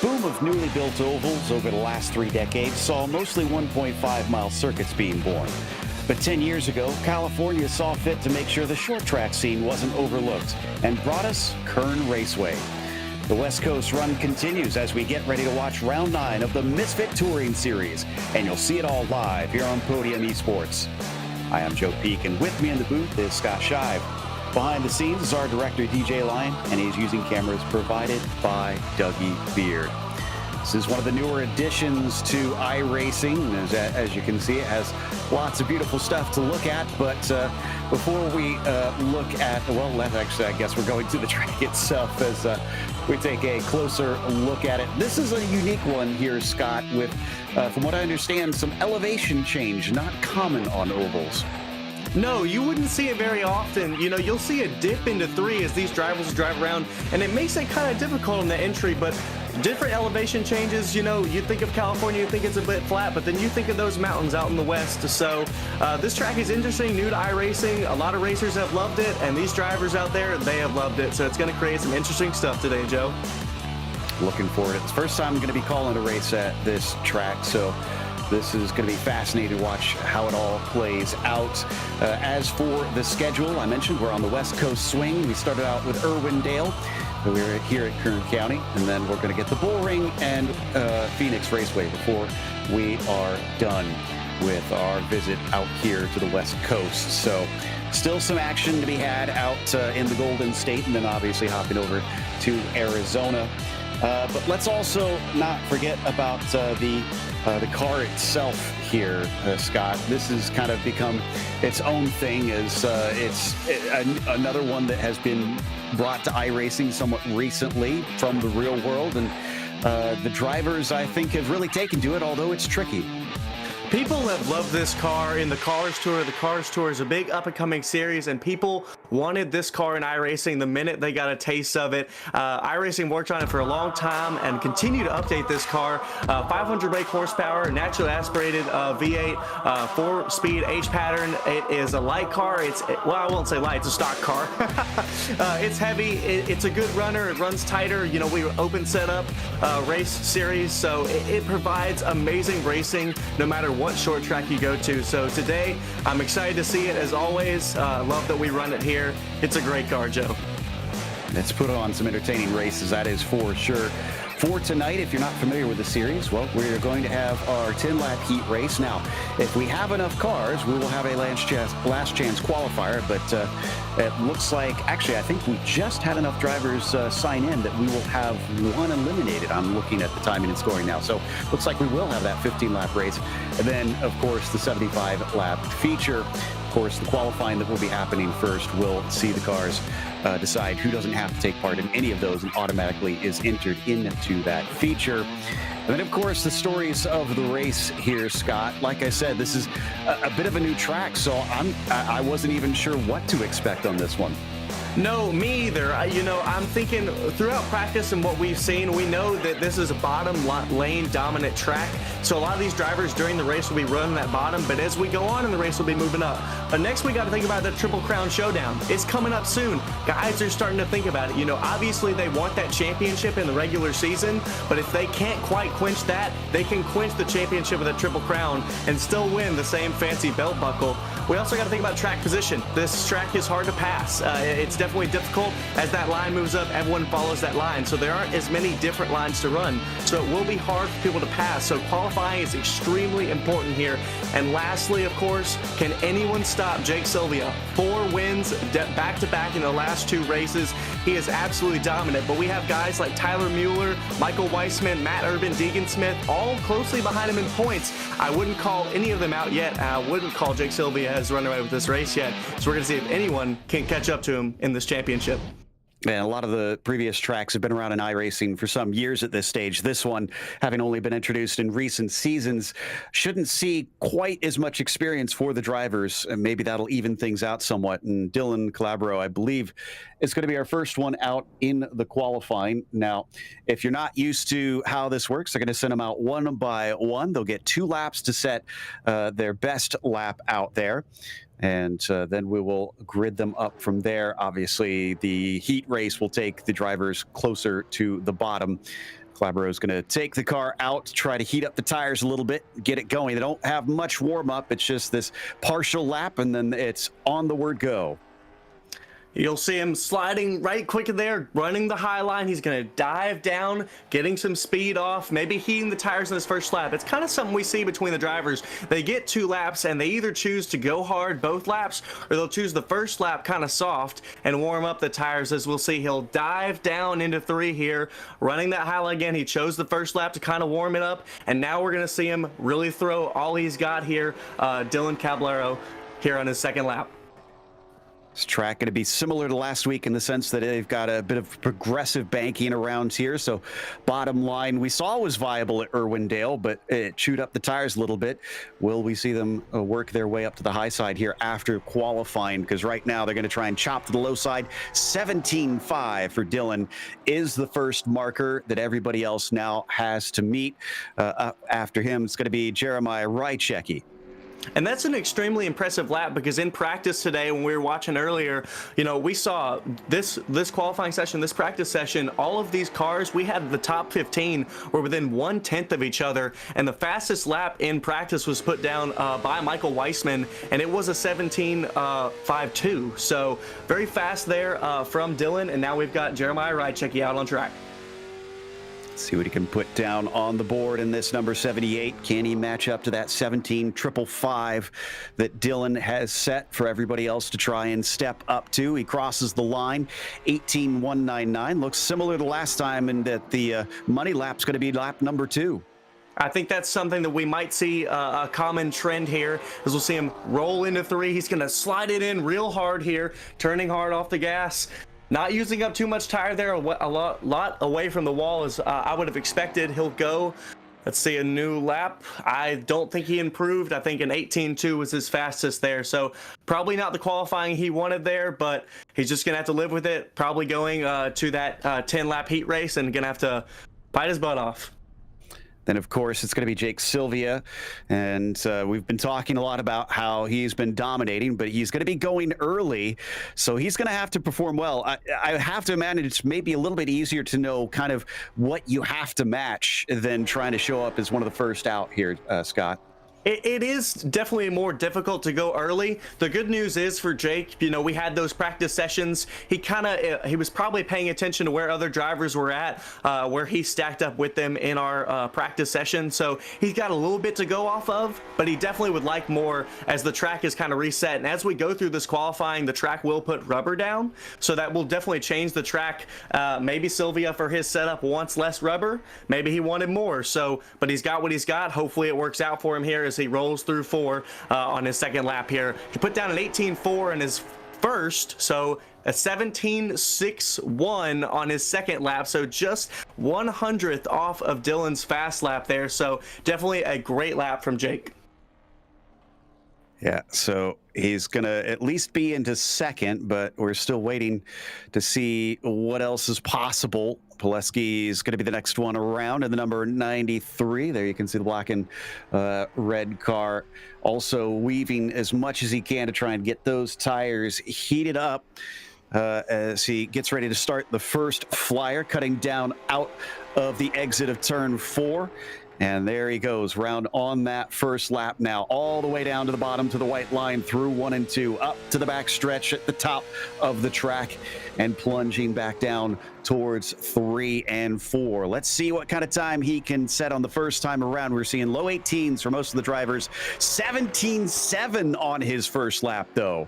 boom of newly built ovals over the last 3 decades saw mostly 1.5-mile circuits being born. But 10 years ago, California saw fit to make sure the short track scene wasn't overlooked and brought us Kern Raceway. The West Coast run continues as we get ready to watch round 9 of the Misfit Touring Series, and you'll see it all live here on Podium Esports. Hi, I'm Joe Peak, and with me in the booth is Scott Shive. Behind the scenes is our director, DJ Lyon, and he's using cameras provided by Dougie Beard. This is one of the newer additions to iRacing. As you can see, it has lots of beautiful stuff to look at. But before we look at, well, actually, I guess we're going to the track itself as we take a closer look at it. This is a unique one here, Scott, with, from what I understand, some elevation change, not common on ovals. No, you wouldn't see it very often. You know, you'll see a dip into 3 as these drivers drive around, and it makes it kind of difficult in the entry, but different elevation changes. You know, you think of California, you think it's a bit flat, but then you think of those mountains out in the west. So this track is interesting, new to iRacing. A lot of racers have loved it, and these drivers out there, they have loved it. So it's going to create some interesting stuff today, Joe. Looking forward to it. It's the first time I'm going to be calling a race at this track, so this is going to be fascinating to watch how it all plays out. As for the schedule, I mentioned we're on the West Coast swing. We started out with Irwindale. We're here at Kern County, and then we're going to get the Bull Ring and Phoenix Raceway before we are done with our visit out here to the West Coast. So still some action to be had out in the Golden State, and then obviously hopping over to Arizona. But let's also not forget about the car itself here, Scott. This has kind of become its own thing. It's another one that has been brought to iRacing somewhat recently from the real world, and the drivers, I think, have really taken to it, although it's tricky. People have loved this car in the Cars Tour. The Cars Tour is a big up-and-coming series, and people wanted this car in iRacing the minute they got a taste of it. iRacing worked on it for a long time and continue to update this car. 500 brake horsepower, naturally aspirated V8, 4-speed H-pattern. It is a light car. Well, I won't say light. It's a stock car. It's heavy. It's a good runner. It runs tighter. You know, we were open setup race series, so it provides amazing racing no matter what short track you go to. So today, I'm excited to see it as always. Love that we run it here. It's a great car, Joe. Let's put on some entertaining races, that is for sure. For tonight, if you're not familiar with the series, well, we're going to have our 10-lap heat race. Now, if we have enough cars, we will have a last chance qualifier, but it looks like, actually, I think we just had enough drivers sign in that we will have one eliminated. I'm looking at the timing and scoring now. So looks like we will have that 15-lap race. And then, of course, the 75-lap feature. Of course, the qualifying that will be happening first will see the cars decide who doesn't have to take part in any of those and automatically is entered into that feature. And then, of course, the stories of the race here, Scott. Like I said, this is a bit of a new track, so I wasn't even sure what to expect on this one. No, me either. I'm thinking throughout practice and what we've seen, we know that this is a bottom lane dominant track. So a lot of these drivers during the race will be running that bottom, but as we go on in the race, we'll be moving up. But next, we got to think about the Triple Crown Showdown. It's coming up soon. Guys are starting to think about it. You know, obviously they want that championship in the regular season, but if they can't quite quench that, they can quench the championship of the Triple Crown and still win the same fancy belt buckle. We also got to think about track position. This track is hard to pass. It's definitely difficult. As that line moves up, everyone follows that line. So there aren't as many different lines to run. So it will be hard for people to pass. So qualifying is extremely important here. And lastly, of course, can anyone stop Jake Sylvia? 4 wins back-to-back in the last 2 races. He is absolutely dominant. But we have guys like Tyler Mueller, Michael Weissman, Matt Urban, Deegan Smith, all closely behind him in points. I wouldn't call any of them out yet. I wouldn't call Jake Sylvia as run away with this race yet. So we're going to see if anyone can catch up to him in this championship. And a lot of the previous tracks have been around in iRacing for some years at this stage. This one, having only been introduced in recent seasons, shouldn't see quite as much experience for the drivers, and maybe that'll even things out somewhat. And Dylan Calabro, I believe, is going to be our first one out in the qualifying. Now, if you're not used to how this works, they're going to send them out one by one. They'll get 2 laps to set their best lap out there. And then we will grid them up from there. Obviously, the heat race will take the drivers closer to the bottom. Clabro's going to take the car out, try to heat up the tires a little bit, get it going. They don't have much warm-up. It's just this partial lap, and then it's on the word go. You'll see him sliding right quick in there, running the high line. He's going to dive down, getting some speed off, maybe heating the tires in his first lap. It's kind of something we see between the drivers. They get 2 laps, and they either choose to go hard both laps, or they'll choose the first lap kind of soft and warm up the tires. As we'll see, he'll dive down into 3 here, running that high line again. He chose the first lap to kind of warm it up, and now we're going to see him really throw all he's got here, Dylan Caballero, here on his second lap. This track going to be similar to last week in the sense that they've got a bit of progressive banking around here. So bottom line we saw was viable at Irwindale, but it chewed up the tires a little bit. Will we see them work their way up to the high side here after qualifying? Because right now they're going to try and chop to the low side. 17.5 for Dylan is the first marker that everybody else now has to meet. After him, it's going to be Jeremiah Rychecki. And that's an extremely impressive lap, because in practice today, when we were watching earlier, you know, we saw this qualifying session, this practice session, all of these cars, we had the top 15 were within 1/10 of each other, and the fastest lap in practice was put down by Michael Weissman, and it was a 17.52. So very fast there from Dylan, and now we've got Jeremiah Rychecki out on track. See what he can put down on the board in this number 78. Can he match up to that 17.555 that Dylan has set for everybody else to try and step up to? He crosses the line. 18.199 looks similar to last time, and that the money lap's going to be lap number 2. I think that's something that we might see a common trend here, as we'll see him roll into 3. He's going to slide it in real hard here, turning hard off the gas. Not using up too much tire there, a lot away from the wall as I would have expected. He'll go, let's see, a new lap. I don't think he improved. I think an 18.2 was his fastest there. So probably not the qualifying he wanted there, but he's just going to have to live with it. Probably going to that 10-lap heat race and going to have to bite his butt off. Then, of course, it's going to be Jake Sylvia, and we've been talking a lot about how he's been dominating, but he's going to be going early, so he's going to have to perform well. I have to imagine it's maybe a little bit easier to know kind of what you have to match than trying to show up as one of the first out here, Scott. It is definitely more difficult to go early. The good news is for Jake, you know, we had those practice sessions. He was probably paying attention to where other drivers were at, where he stacked up with them in our practice session. So he's got a little bit to go off of, but he definitely would like more as the track is kind of reset. And as we go through this qualifying, the track will put rubber down. So that will definitely change the track. Maybe Sylvia for his setup wants less rubber. Maybe he wanted more. So, but he's got what he's got. Hopefully it works out for him here as he rolls through 4 on his second lap here. He put down an 18.4 in his first, so a 17.61 on his second lap, so just 100th off of Dylan's fast lap there. So definitely a great lap from Jake. Yeah, so he's going to at least be into second, but we're still waiting to see what else is possible. Pileski is going to be the next one around in the number 93. There you can see the black and red car also weaving as much as he can to try and get those tires heated up as he gets ready to start the first flyer, cutting down out of the exit of turn 4. And there he goes, round on that first lap now, all the way down to the bottom to the white line, through 1 and 2, up to the back stretch at the top of the track, and plunging back down towards 3 and 4. Let's see what kind of time he can set on the first time around. We're seeing low 18s for most of the drivers, 17.7 on his first lap, though.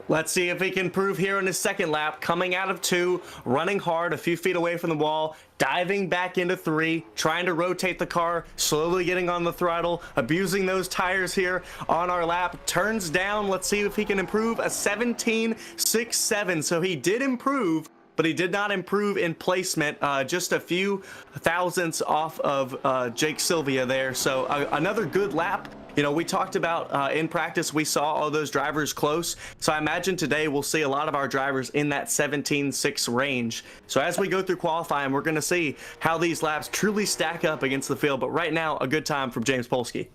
Let's see if he can improve here in his second lap, coming out of 2, running hard a few feet away from the wall, diving back into 3, trying to rotate the car, slowly getting on the throttle, abusing those tires here on our lap, turns down. Let's see if he can improve a 17.67. So he did improve, but he did not improve in placement, just a few thousandths off of Jake Sylvia there. So another good lap. You know, we talked about in practice, we saw all those drivers close. So I imagine today we'll see a lot of our drivers in that 17.6 range. So as we go through qualifying, we're going to see how these laps truly stack up against the field. But right now, a good time from James Polsky.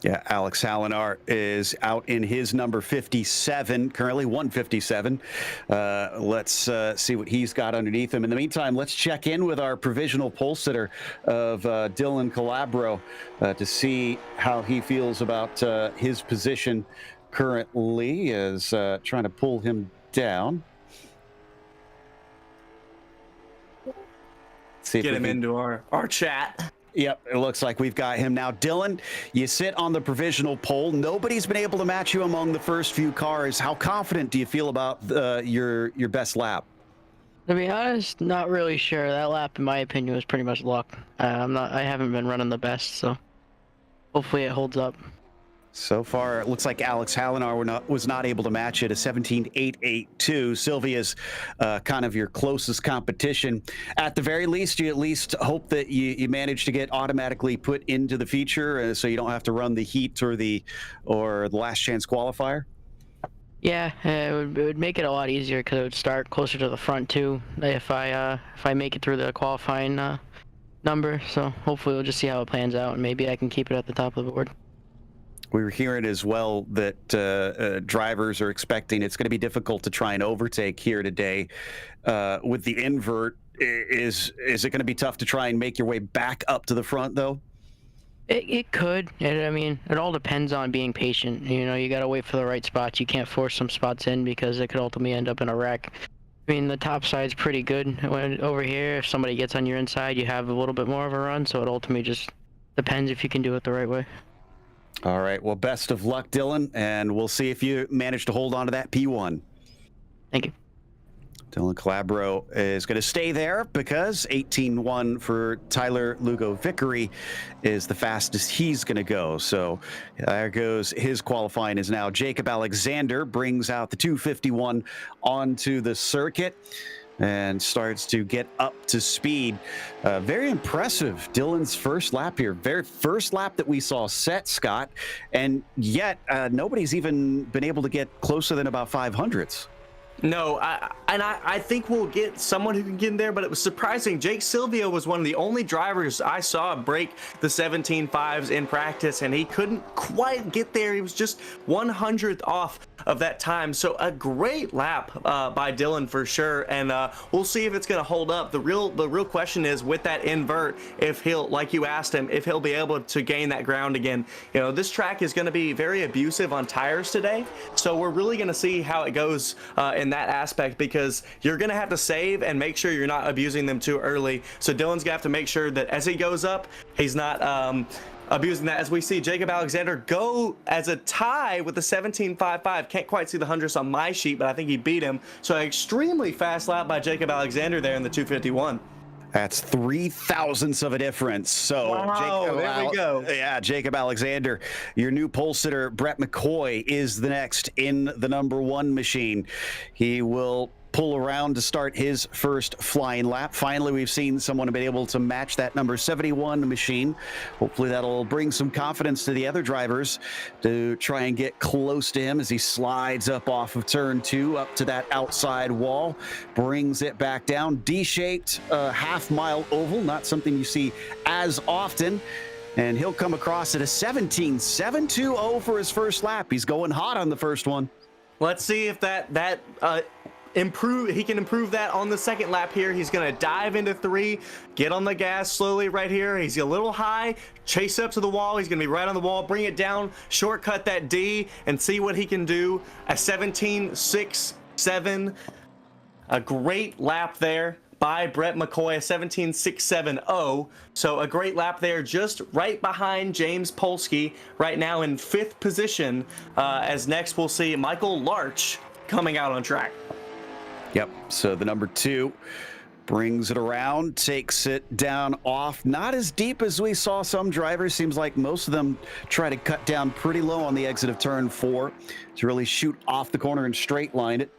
Yeah, Alex Hallinar is out in his number 57, currently 157. Let's see what he's got underneath him. In the meantime, let's check in with our provisional pole sitter of Dylan Calabro to see how he feels about his position currently, as trying to pull him down. See if Get him into our chat. Yep, it looks like we've got him now. Dylan, you sit on the provisional pole. Nobody's been able to match you among the first few cars. How confident do you feel about your best lap? To be honest, not really sure. That lap, in my opinion, was pretty much luck. I haven't been running the best, so hopefully it holds up. So far, it looks like Alex Hallinar was not able to match it, a 17.882. Sylvia's kind of your closest competition. At the very least, you at least hope that you manage to get automatically put into the feature, so you don't have to run the heat or the last chance qualifier. Yeah, it would make it a lot easier because it would start closer to the front too if I make it through the qualifying number. So hopefully we'll just see how it plans out, and maybe I can keep it at the top of the board. We were hearing as well that drivers are expecting it's going to be difficult to try and overtake here today with the invert. Is it going to be tough to try and make your way back up to the front, though? It could. I mean, it all depends on being patient. You know, you got to wait for the right spots. You can't force some spots in because it could ultimately end up in a wreck. I mean, the top side's pretty good. Over here, if somebody gets on your inside, you have a little bit more of a run, so it ultimately just depends if you can do it the right way. All right. Well, best of luck, Dylan, and we'll see if you manage to hold on to that P1. Thank you. Dylan Calabro is going to stay there because 18.1 for Tyler Lugo Vickery is the fastest he's going to go. So there goes his qualifying is now. Jacob Alexander brings out the 251 onto the circuit and starts to get up to speed. Very impressive, Dylan's first lap here. Very first lap that we saw set, Scott, and yet nobody's even been able to get closer than about 500s. No, I think we'll get someone who can get in there, but it was surprising. Jake Silvio was one of the only drivers I saw break the 17.5s in practice, and he couldn't quite get there. He was just 100th off of that time. So a great lap by Dylan for sure, and we'll see if it's going to hold up. The real question is with that invert, if he'll, like you asked him, if he'll be able to gain that ground again. You know, this track is going to be very abusive on tires today, so we're really going to see how it goes in that aspect, because you're going to have to save and make sure you're not abusing them too early. So Dylan's going to have to make sure that as he goes up, he's not abusing that. As we see Jacob Alexander go as a tie with the 17.55. Can't quite see the hundredths on my sheet, but I think he beat him. So an extremely fast lap by Jacob Alexander there in the 251. That's 0.003 of a difference. So wow, there we go. Yeah, Jacob Alexander, your new pole sitter, Brett McCoy, is the next in the number one machine. He will pull around to start his first flying lap. Finally, we've seen someone be able to match that number 71 machine. Hopefully that'll bring some confidence to the other drivers to try and get close to him as he slides up off of turn 2 up to that outside wall, brings it back down. D-shaped half-mile oval, not something you see as often. And he'll come across at a 17.720 for his first lap. He's going hot on the first one. Let's see if he can improve that on the second lap here. He's going to dive into 3, get on the gas slowly right here. He's a little high, chase up to the wall. He's going to be right on the wall, bring it down, shortcut that D, and see what he can do. A 17.67, a great lap there by Brett McCoy, a 17.670. So a great lap there, just right behind James Polsky, right now in 5th position, as next we'll see Michael Larch coming out on track. Yep, so the number 2 brings it around, takes it down off. Not as deep as we saw some drivers. Seems like most of them try to cut down pretty low on the exit of turn 4 to really shoot off the corner and straight line it.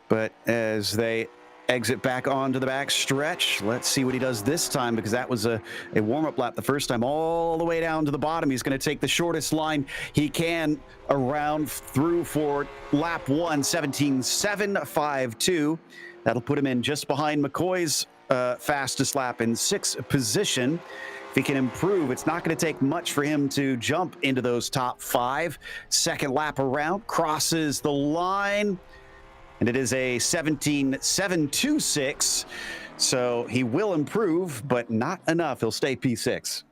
But as they exit back onto the back stretch, let's see what he does this time, because that was a warm-up lap the first time, all the way down to the bottom. He's going to take the shortest line he can around through for lap 1, 17.752. That'll put him in just behind McCoy's fastest lap in 6th position. If he can improve, it's not going to take much for him to jump into those top 5. Second lap around, crosses the line, and it is a 17.726. So he will improve, but not enough. He'll stay P6.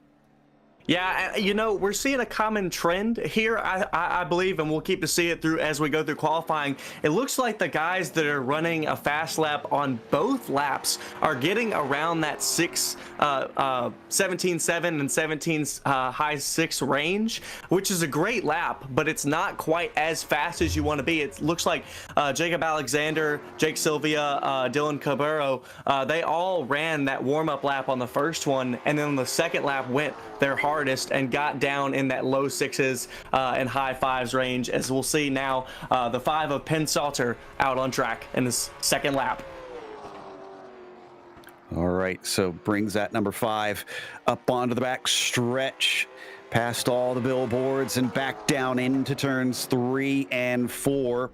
Yeah, you know, we're seeing a common trend here, I believe, and we'll keep to see it through as we go through qualifying. It looks like the guys that are running a fast lap on both laps are getting around that 17.7 and 17 high 6 range, which is a great lap, but it's not quite as fast as you want to be. It looks like Jacob Alexander, Jake Sylvia, Dylan Cabrero, they all ran that warm-up lap on the first one, and then on the second lap went their hardest and got down in that low 6s and high 5s range, as we'll see now the 5 of Penn Salter out on track in this second lap. All right, so brings that number 5 up onto the back stretch, past all the billboards and back down into turns 3 and 4.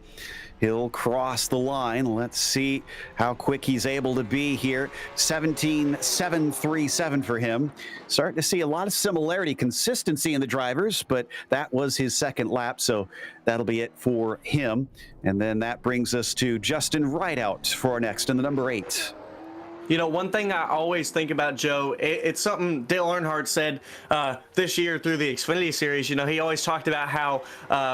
He'll cross the line. Let's see how quick he's able to be here. 17.737 for him. Starting to see a lot of similarity, consistency in the drivers, but that was his second lap, so that'll be it for him. And then that brings us to Justin Rideout for our next in the number 8. You know, one thing I always think about, Joe, it's something Dale Earnhardt said this year through the Xfinity Series. You know, he always talked about how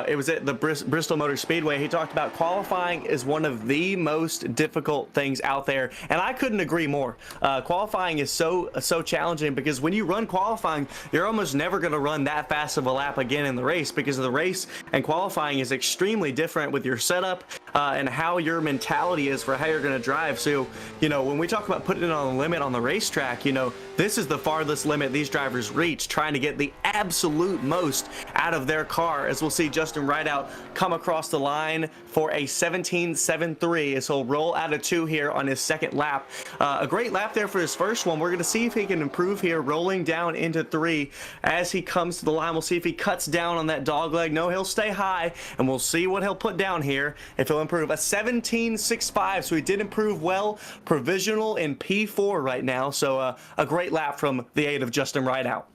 it was at the Bristol Motor Speedway. He talked about qualifying is one of the most difficult things out there, and I couldn't agree more. Qualifying is so challenging because when you run qualifying, you're almost never going to run that fast of a lap again in the race, because the race and qualifying is extremely different with your setup and how your mentality is for how you're going to drive. So, you know, when we talk about putting it on the limit on the racetrack, you know, this is the farthest limit these drivers reach, trying to get the absolute most out of their car, as we'll see Justin Rideout come across the line for a 17.73 as he'll roll out of 2 here on his second lap. A great lap there for his first one. We're going to see if he can improve here, rolling down into 3 as he comes to the line. We'll see if he cuts down on that dog leg. No, he'll stay high, and we'll see what he'll put down here if he'll improve. A 17.65, so he did improve well. Provisional in P4 right now, so a great lap from the 8 of Justin Rideout.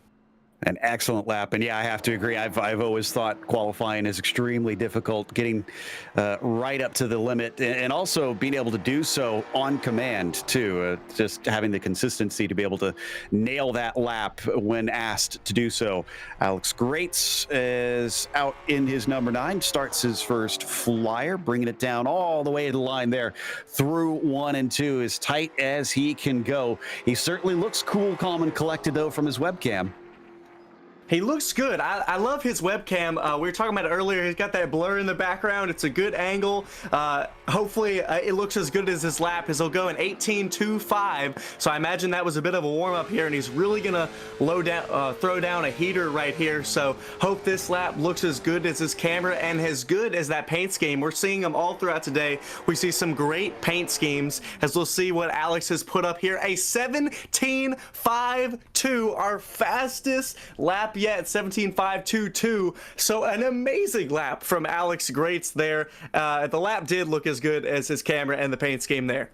An excellent lap, and yeah, I have to agree. I've always thought qualifying is extremely difficult, getting right up to the limit, and also being able to do so on command too. Just having the consistency to be able to nail that lap when asked to do so. Alex Greats is out in his number 9, starts his first flyer, bringing it down all the way to the line there through 1 and 2, as tight as he can go. He certainly looks cool, calm, and collected though from his webcam. He looks good. I love his webcam. We were talking about it earlier. He's got that blur in the background. It's a good angle. Hopefully it looks as good as his lap, as he'll go in 18.25. So I imagine that was a bit of a warm-up here, and he's really going to throw down a heater right here. So hope this lap looks as good as his camera and as good as that paint scheme. We're seeing them all throughout today. We see some great paint schemes, as we'll see what Alex has put up here. A 17.52, our fastest lap yet, 17.522. So an amazing lap from Alex Greats there. The lap did look as good as his camera and the paint scheme there.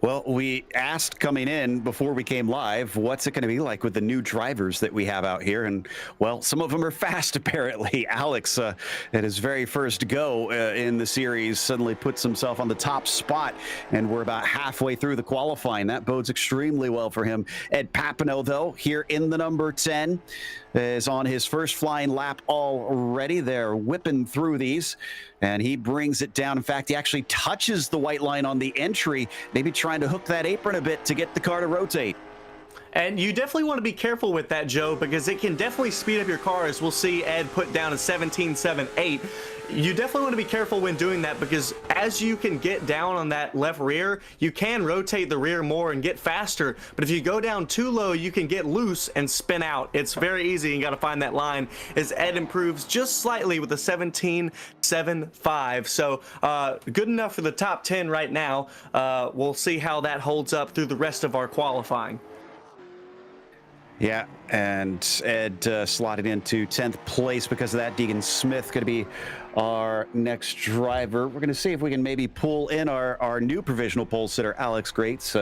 Well, we asked coming in before we came live, what's it going to be like with the new drivers that we have out here? And, well, some of them are fast, apparently. Alex, at his very first go in the series, suddenly puts himself on the top spot, and we're about halfway through the qualifying. That bodes extremely well for him. Ed Papineau, though, here in the number 10, is on his first flying lap already. They're whipping through these, and he brings it down. In fact, he actually touches the white line on the entry, maybe trying to hook that apron a bit to get the car to rotate. And you definitely want to be careful with that, Joe, because it can definitely speed up your car, as we'll see Ed put down a 17.78. You definitely want to be careful when doing that, because as you can get down on that left rear, you can rotate the rear more and get faster. But if you go down too low, you can get loose and spin out. It's very easy. You got to find that line, as Ed improves just slightly with a 17.75. So good enough for the top 10 right now. We'll see how that holds up through the rest of our qualifying. Yeah, and Ed slotted into 10th place because of that. Deegan Smith going to be our next driver. We're going to see if we can maybe pull in our new provisional pole sitter, Alex Grates,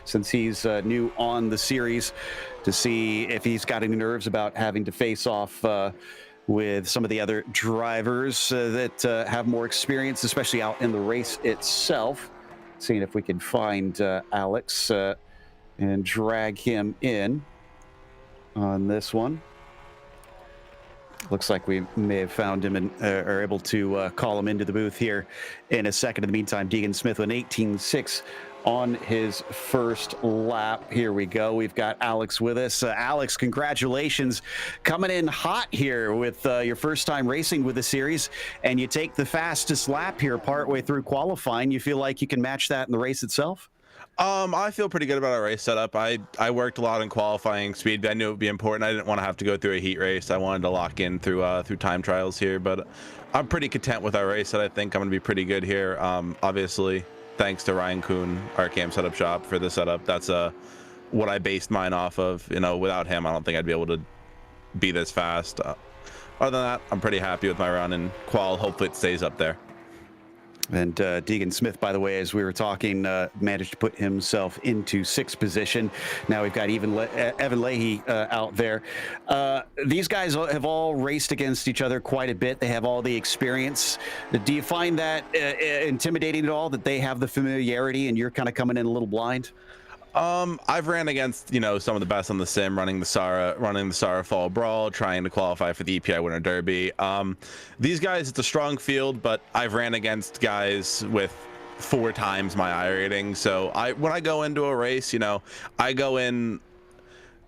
since he's new on the series, to see if he's got any nerves about having to face off with some of the other drivers that have more experience, especially out in the race itself. Seeing if we can find Alex and drag him in on this one. Looks like we may have found him and are able to call him into the booth here in a second. In the meantime, Deegan Smith with an 18.6 on his first lap. Here we go. We've got Alex with us. Alex, congratulations. Coming in hot here with your first time racing with the series, and you take the fastest lap here partway through qualifying. You feel like you can match that in the race itself? I feel pretty good about our race setup. I worked a lot in qualifying speed. I knew it would be important. I didn't want to have to go through a heat race. I wanted to lock in through time trials here, but I'm pretty content with our race set. I think I'm going to be pretty good here. Obviously, thanks to Ryan Kuhn, our cam setup shop, for the setup. That's what I based mine off of. You know, without him, I don't think I'd be able to be this fast. Other than that, I'm pretty happy with my run in qual. Hopefully it stays up there. And Deegan Smith, by the way, as we were talking, managed to put himself into sixth position. Now we've got Evan Leahy out there. These guys have all raced against each other quite a bit. They have all the experience. Do you find that intimidating at all, that they have the familiarity and you're kind of coming in a little blind? I've ran against, some of the best on the sim, running the Sara Fall Brawl, trying to qualify for the EPI Winter Derby. These guys, it's a strong field, but I've ran against guys with 4 times my I rating. So when I go into a race, I go in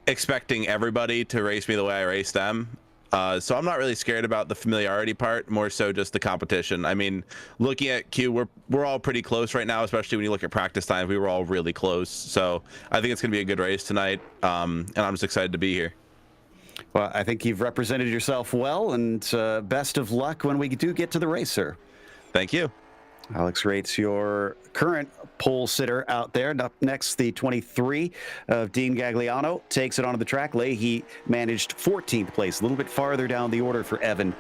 expecting everybody to race me the way I race them. So I'm not really scared about the familiarity part, more so just the competition. I mean, looking at Q, we're all pretty close right now, especially when you look at practice times. We were all really close. So I think it's going to be a good race tonight, and I'm just excited to be here. Well, I think you've represented yourself well, and best of luck when we do get to the race, sir. Thank you. Alex Rates, your current pole sitter out there. Up next, the 23 of Dean Gagliano takes it onto the track. Leahy managed 14th place, a little bit farther down the order for Evan,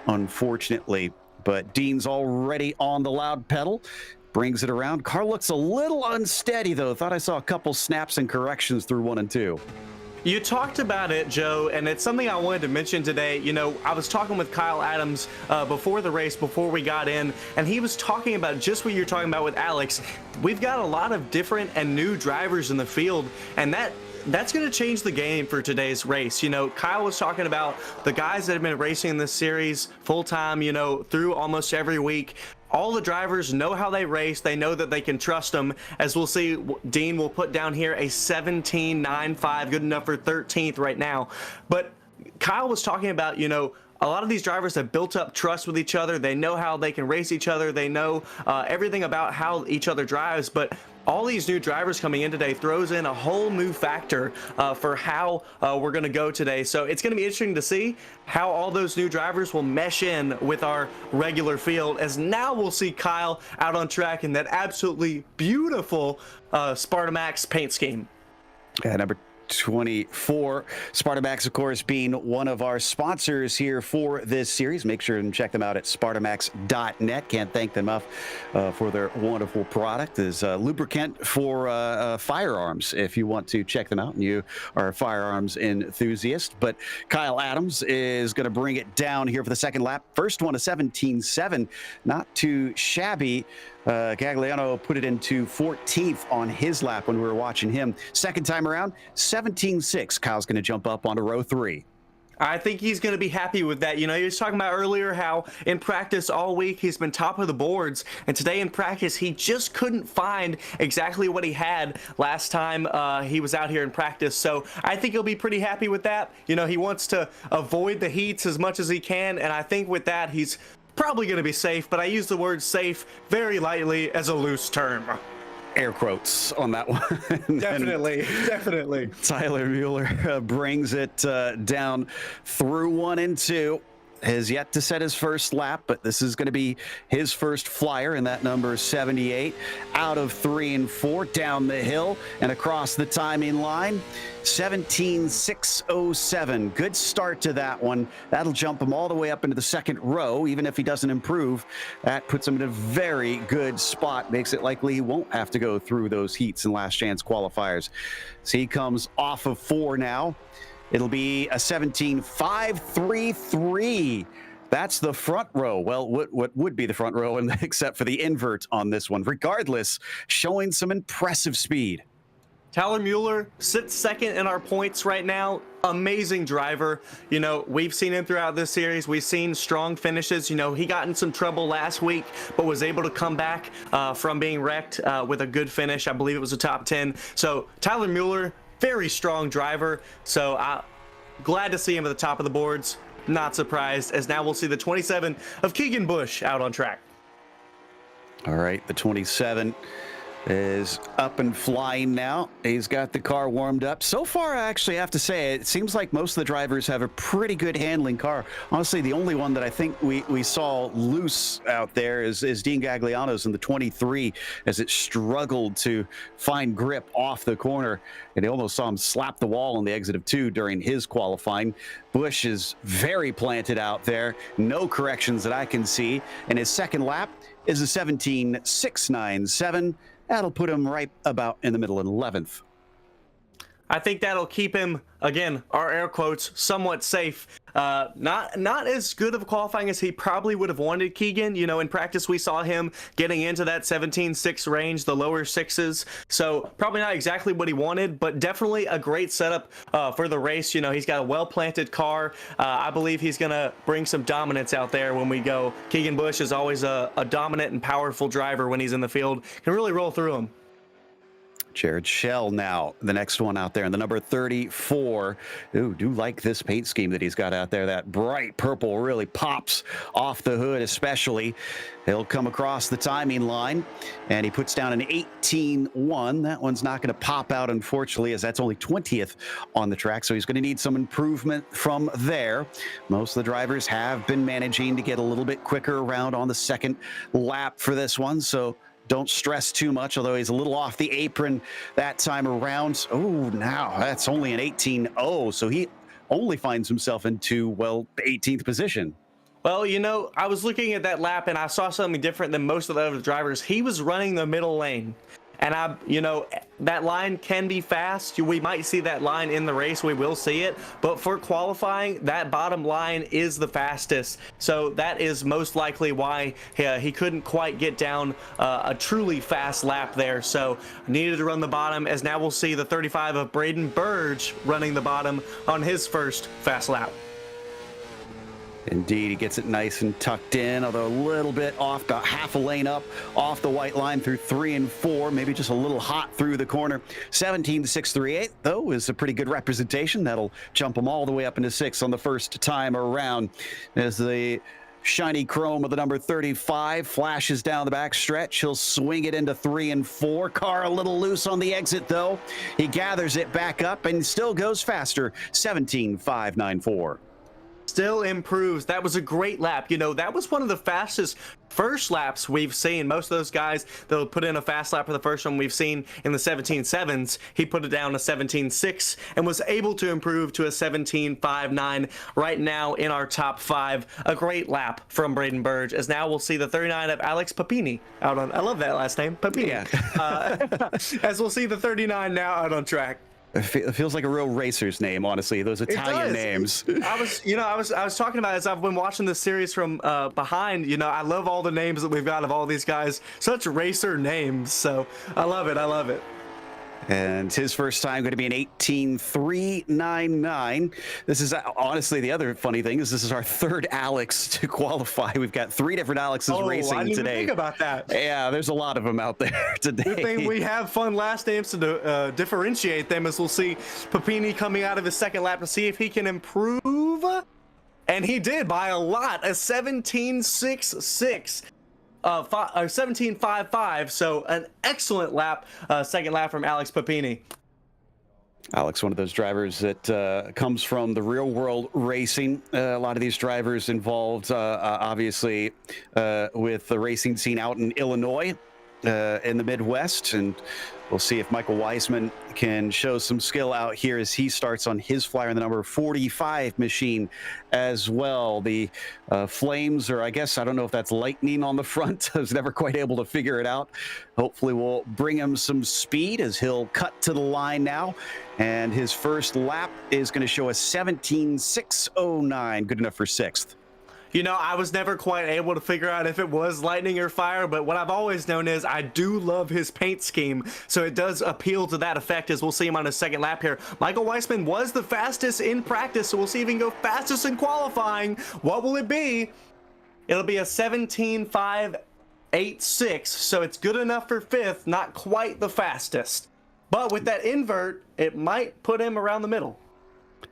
unfortunately. But Dean's already on the loud pedal, brings it around. Car looks a little unsteady, though. Thought I saw a couple snaps and corrections through 1 and 2. You talked about it, Joe, and it's something I wanted to mention today. I was talking with Kyle Adams before the race, before we got in, and he was talking about just what you're talking about with Alex. We've got a lot of different and new drivers in the field, and that's going to change the game for today's race. Kyle was talking about the guys that have been racing in this series full-time, through almost every week. All the drivers know how they race. They know that they can trust them. As we'll see, Dean will put down here a 17.95, good enough for 13th right now. But Kyle was talking about, a lot of these drivers have built up trust with each other. They know how they can race each other. They know everything about how each other drives. But all these new drivers coming in today throws in a whole new factor for how we're going to go today. So it's going to be interesting to see how all those new drivers will mesh in with our regular field, as now we'll see Kyle out on track in that absolutely beautiful Spartamax paint scheme. Yeah, number 24. Spartamax, of course, being one of our sponsors here for this series. Make sure and check them out at spartamax.net. Can't thank them enough for their wonderful product. Is lubricant for firearms, if you want to check them out and you are a firearms enthusiast. But Kyle Adams is going to bring it down here for the second lap. First one, a 17.7. Not too shabby. Gagliano put it into 14th on his lap when we were watching him. Second time around, 17.6. Kyle's going to jump up onto row 3. I think he's going to be happy with that. He was talking about earlier how in practice all week he's been top of the boards, and today in practice he just couldn't find exactly what he had last time he was out here in practice. So I think he'll be pretty happy with that. He wants to avoid the heats as much as he can, and I think with that he's probably going to be safe, but I use the word safe very lightly as a loose term. Air quotes on that one. Definitely. Tyler Mueller brings it down through 1 and 2. has yet to set his first lap, but this is going to be his first flyer, and that number is 78. Out of 3 and 4, down the hill and across the timing line. 17.607. Good start to that one. That'll jump him all the way up into the second row. Even if he doesn't improve, that puts him in a very good spot. Makes it likely he won't have to go through those heats and last chance qualifiers. So he comes off of 4 now. It'll be a 17.533. That's the front row. Well, what would be the front row, and except for the invert on this one. Regardless, showing some impressive speed. Tyler Mueller sits second in our points right now. Amazing driver. You know, we've seen him throughout this series. We've seen strong finishes. You know, he got in some trouble last week, but was able to come back from being wrecked with a good finish. I believe it was a top 10. So Tyler Mueller, very strong driver. So glad to see him at the top of the boards. Not surprised, as now we'll see the 27 of Keegan Bush out on track. All right, the 27 is up and flying now. He's got the car warmed up. So far, I actually have to say, it seems like most of the drivers have a pretty good handling car. Honestly, the only one that I think we saw loose out there is Dean Gagliano's in the 23, as it struggled to find grip off the corner. And they almost saw him slap the wall on the exit of 2 during his qualifying. Bush is very planted out there. No corrections that I can see. And his second lap is a 17.697. That'll put him right about in the middle in 11th. I think that'll keep him, again, our air quotes, somewhat safe. Not as good of a qualifying as he probably would have wanted, Keegan. You know, in practice, we saw him getting into that 17.6 range, the lower sixes. So probably not exactly what he wanted, but definitely a great setup for the race. You know, he's got a well-planted car. I believe he's going to bring some dominance out there when we go. Keegan Bush is always a dominant and powerful driver when he's in the field. Can really roll through him. Jared Schell now, the next one out there, and the number 34. Ooh, do like this paint scheme that he's got out there. That bright purple really pops off the hood especially. He'll come across the timing line, and he puts down an 18.1. That one's not going to pop out, unfortunately, as that's only 20th on the track, so he's going to need some improvement from there. Most of the drivers have been managing to get a little bit quicker around on the second lap for this one, so don't stress too much, although he's a little off the apron that time around. Oh, now that's only an 18.0, so he only finds himself into, well, the 18th position. Well, you know, I was looking at that lap and I saw something different than most of the other drivers. He was running the middle lane. And you know, that line can be fast. We might see that line in the race. We will see it. But for qualifying, that bottom line is the fastest. So that is most likely why he couldn't quite get down a truly fast lap there. So needed to run the bottom, as now we'll see the 35 of Braden Burge running the bottom on his first fast lap. Indeed, he gets it nice and tucked in, although a little bit off, about half a lane up off the white line through 3 and 4, maybe just a little hot through the corner. 17.638, though, is a pretty good representation. That'll jump him all the way up into 6 on the first time around, as the shiny chrome of the number 35 flashes down the back stretch. He'll swing it into 3 and 4. Car a little loose on the exit, though. He gathers it back up and still goes faster. 17.594. Still improves. That was a great lap. You know, that was one of the fastest first laps we've seen. Most of those guys that'll put in a fast lap for the first one we've seen in the 17.7s. He put it down to 17.6 and was able to improve to a 17.59 right now in our top 5. A great lap from Braden Burge, as now we'll see the 39 of Alex Papini out on, I love that last name, Papini. Yeah. As we'll see the 39 now out on track. It feels like a real racer's name, honestly. Those Italian names. I was talking about, as I've been watching this series from behind. You know, I love all the names that we've got of all these guys. Such racer names. So I love it. I love it. And his first time going to be an 18.399. This is honestly the other funny thing is this is our third Alex to qualify. We've got 3 different Alexes racing I didn't today. Even think about that. Yeah, there's a lot of them out there today. Good thing we have fun last names to differentiate them, as we'll see Papini coming out of his second lap to see if he can improve. And he did by a lot, a 17.66. 17.55, so an excellent lap, second lap from Alex Papini. Alex, one of those drivers that comes from the real world racing. A lot of these drivers involved, obviously, with the racing scene out in Illinois, in the Midwest. And we'll see if Michael Weisman can show some skill out here as he starts on his flyer in the number 45 machine as well. The flames, or I guess, I don't know if that's lightning on the front. I was never quite able to figure it out. Hopefully we'll bring him some speed as he'll cut to the line now. And his first lap is going to show a 17.609, good enough for sixth. You know, I was never quite able to figure out if it was lightning or fire, but what I've always known is I do love his paint scheme, so it does appeal to that effect as we'll see him on his second lap here. Michael Weisman was the fastest in practice, so we'll see if he can go fastest in qualifying. What will it be? It'll be a 17.586, so it's good enough for fifth, not quite the fastest. But with that invert, it might put him around the middle.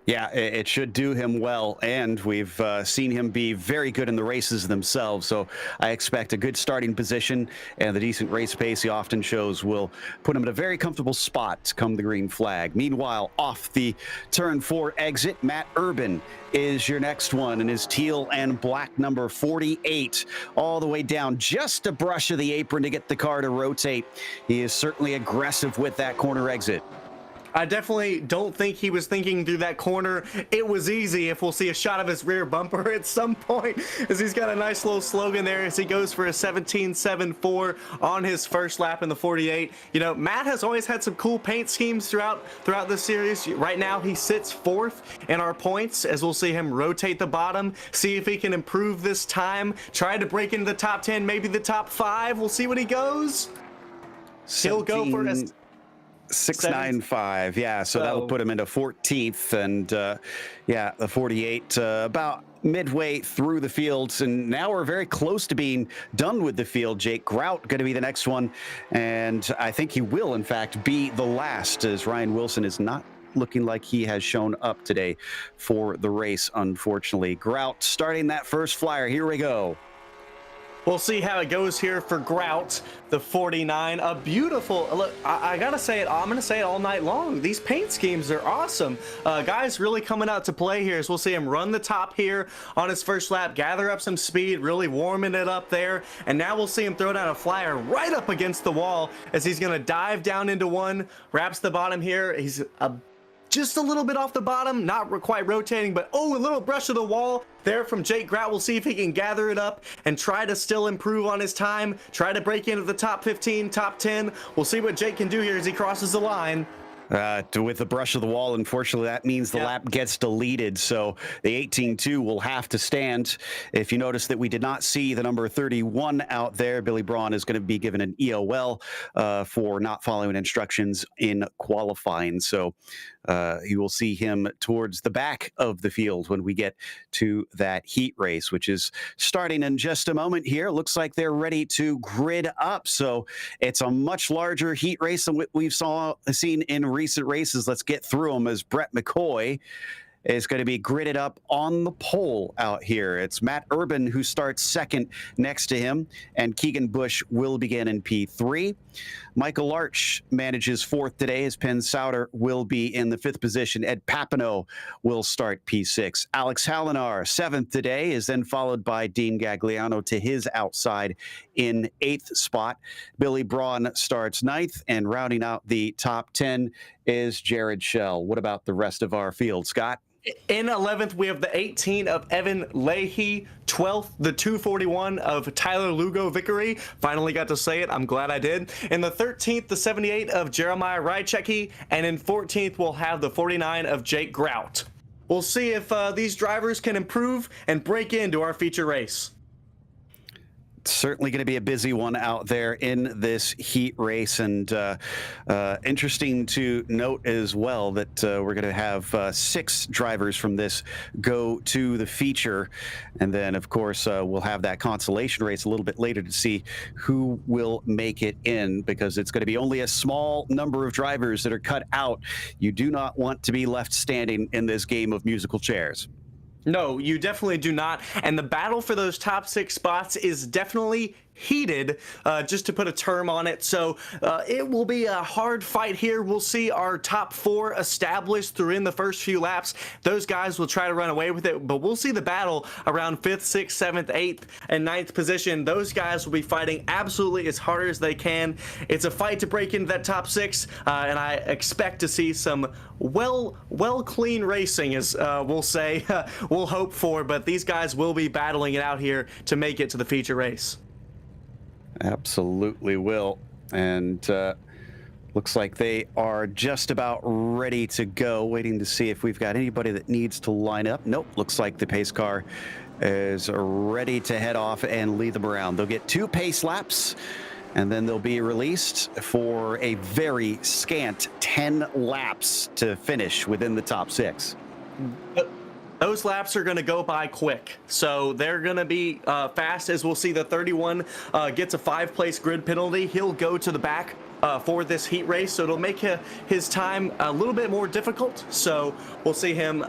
Yeah, it should do him well, and we've seen him be very good in the races themselves, so I expect a good starting position, and the decent race pace he often shows will put him in a very comfortable spot come the green flag. Meanwhile, off the turn 4 exit, Matt Urban is your next one in his teal and black number 48, all the way down just a brush of the apron to get the car to rotate. He is certainly aggressive with that corner exit. I definitely don't think he was thinking through that corner. It was easy if we'll see a shot of his rear bumper at some point, as he's got a nice little slogan there as he goes for a 17.74 on his first lap in the 48. You know, Matt has always had some cool paint schemes throughout this series. Right now he sits fourth in our points as we'll see him rotate the bottom, see if he can improve this time, try to break into the top 10, maybe the top 5. We'll see what he goes. He'll go for a 695, yeah, so that'll put him into 14th, and yeah, the 48 about midway through the fields, and now we're very close to being done with the field. Jake Grout going to be the next one, and I think he will in fact be the last, as Ryan Wilson is not looking like he has shown up today for the race, unfortunately. Grout starting that first flyer. Here we go. We'll see how it goes here for Grout, the 49. A beautiful look. I gotta say it. I'm gonna say it all night long. These paint schemes are awesome. Guys really coming out to play here. So we'll see him run the top here on his first lap, gather up some speed, really warming it up there. And now we'll see him throw down a flyer right up against the wall as he's gonna dive down into one, wraps the bottom here. He's just a little bit off the bottom, not quite rotating, but oh, a little brush of the wall there from Jake Grout. We'll see if he can gather it up and try to still improve on his time, try to break into the top 15, top 10. We'll see what Jake can do here as he crosses the line. With the brush of the wall, unfortunately, that means the lap gets deleted, so the 18.2 will have to stand. If you notice that we did not see the number 31 out there, Billy Braun is going to be given an EOL for not following instructions in qualifying, so you will see him towards the back of the field when we get to that heat race, which is starting in just a moment here. Looks like they're ready to grid up, so it's a much larger heat race than what we've seen in recent races. Let's get through them as Brett McCoy is going to be gridded up on the pole out here. It's Matt Urban who starts second next to him, and Keegan Bush will begin in P3. Michael Larch manages fourth today, as Penn Sauter will be in the fifth position. Ed Papineau will start P6. Alex Hallinar, seventh today, is then followed by Dean Gagliano to his outside in eighth spot. Billy Braun starts ninth, and rounding out the top 10 is Jared Schell. What about the rest of our field, Scott? In 11th, we have the 18 of Evan Leahy. 12th, the 241 of Tyler Lugo Vickery. Finally got to say it. I'm glad I did. In the 13th, the 78 of Jeremiah Rychecki. And in 14th, we'll have the 49 of Jake Grout. We'll see if these drivers can improve and break into our feature race. Certainly going to be a busy one out there in this heat race, and interesting to note as well that we're going to have 6 drivers from this go to the feature, and then of course we'll have that consolation race a little bit later to see who will make it in, because it's going to be only a small number of drivers that are cut out. You do not want to be left standing in this game of musical chairs. No, you definitely do not. And the battle for those top 6 spots is definitely heated, just to put a term on it. So it will be a hard fight here. We'll see our top 4 established through in the first few laps. Those guys will try to run away with it, but we'll see the battle around 5th, 6th, 7th, 8th, and 9th position. Those guys will be fighting absolutely as hard as they can. It's a fight to break into that top 6, and I expect to see some well clean racing, as we'll say, we'll hope for, but these guys will be battling it out here to make it to the feature race. Absolutely will. And looks like they are just about ready to go, waiting to see if we've got anybody that needs to line up. Nope, looks like the pace car is ready to head off and lead them around. They'll get 2 pace laps, and then they'll be released for a very scant 10 laps to finish within the top 6. Those laps are going to go by quick, so they're going to be fast. As we'll see, the 31 gets a 5-place grid penalty. He'll go to the back for this heat race, so it'll make his time a little bit more difficult. So we'll see him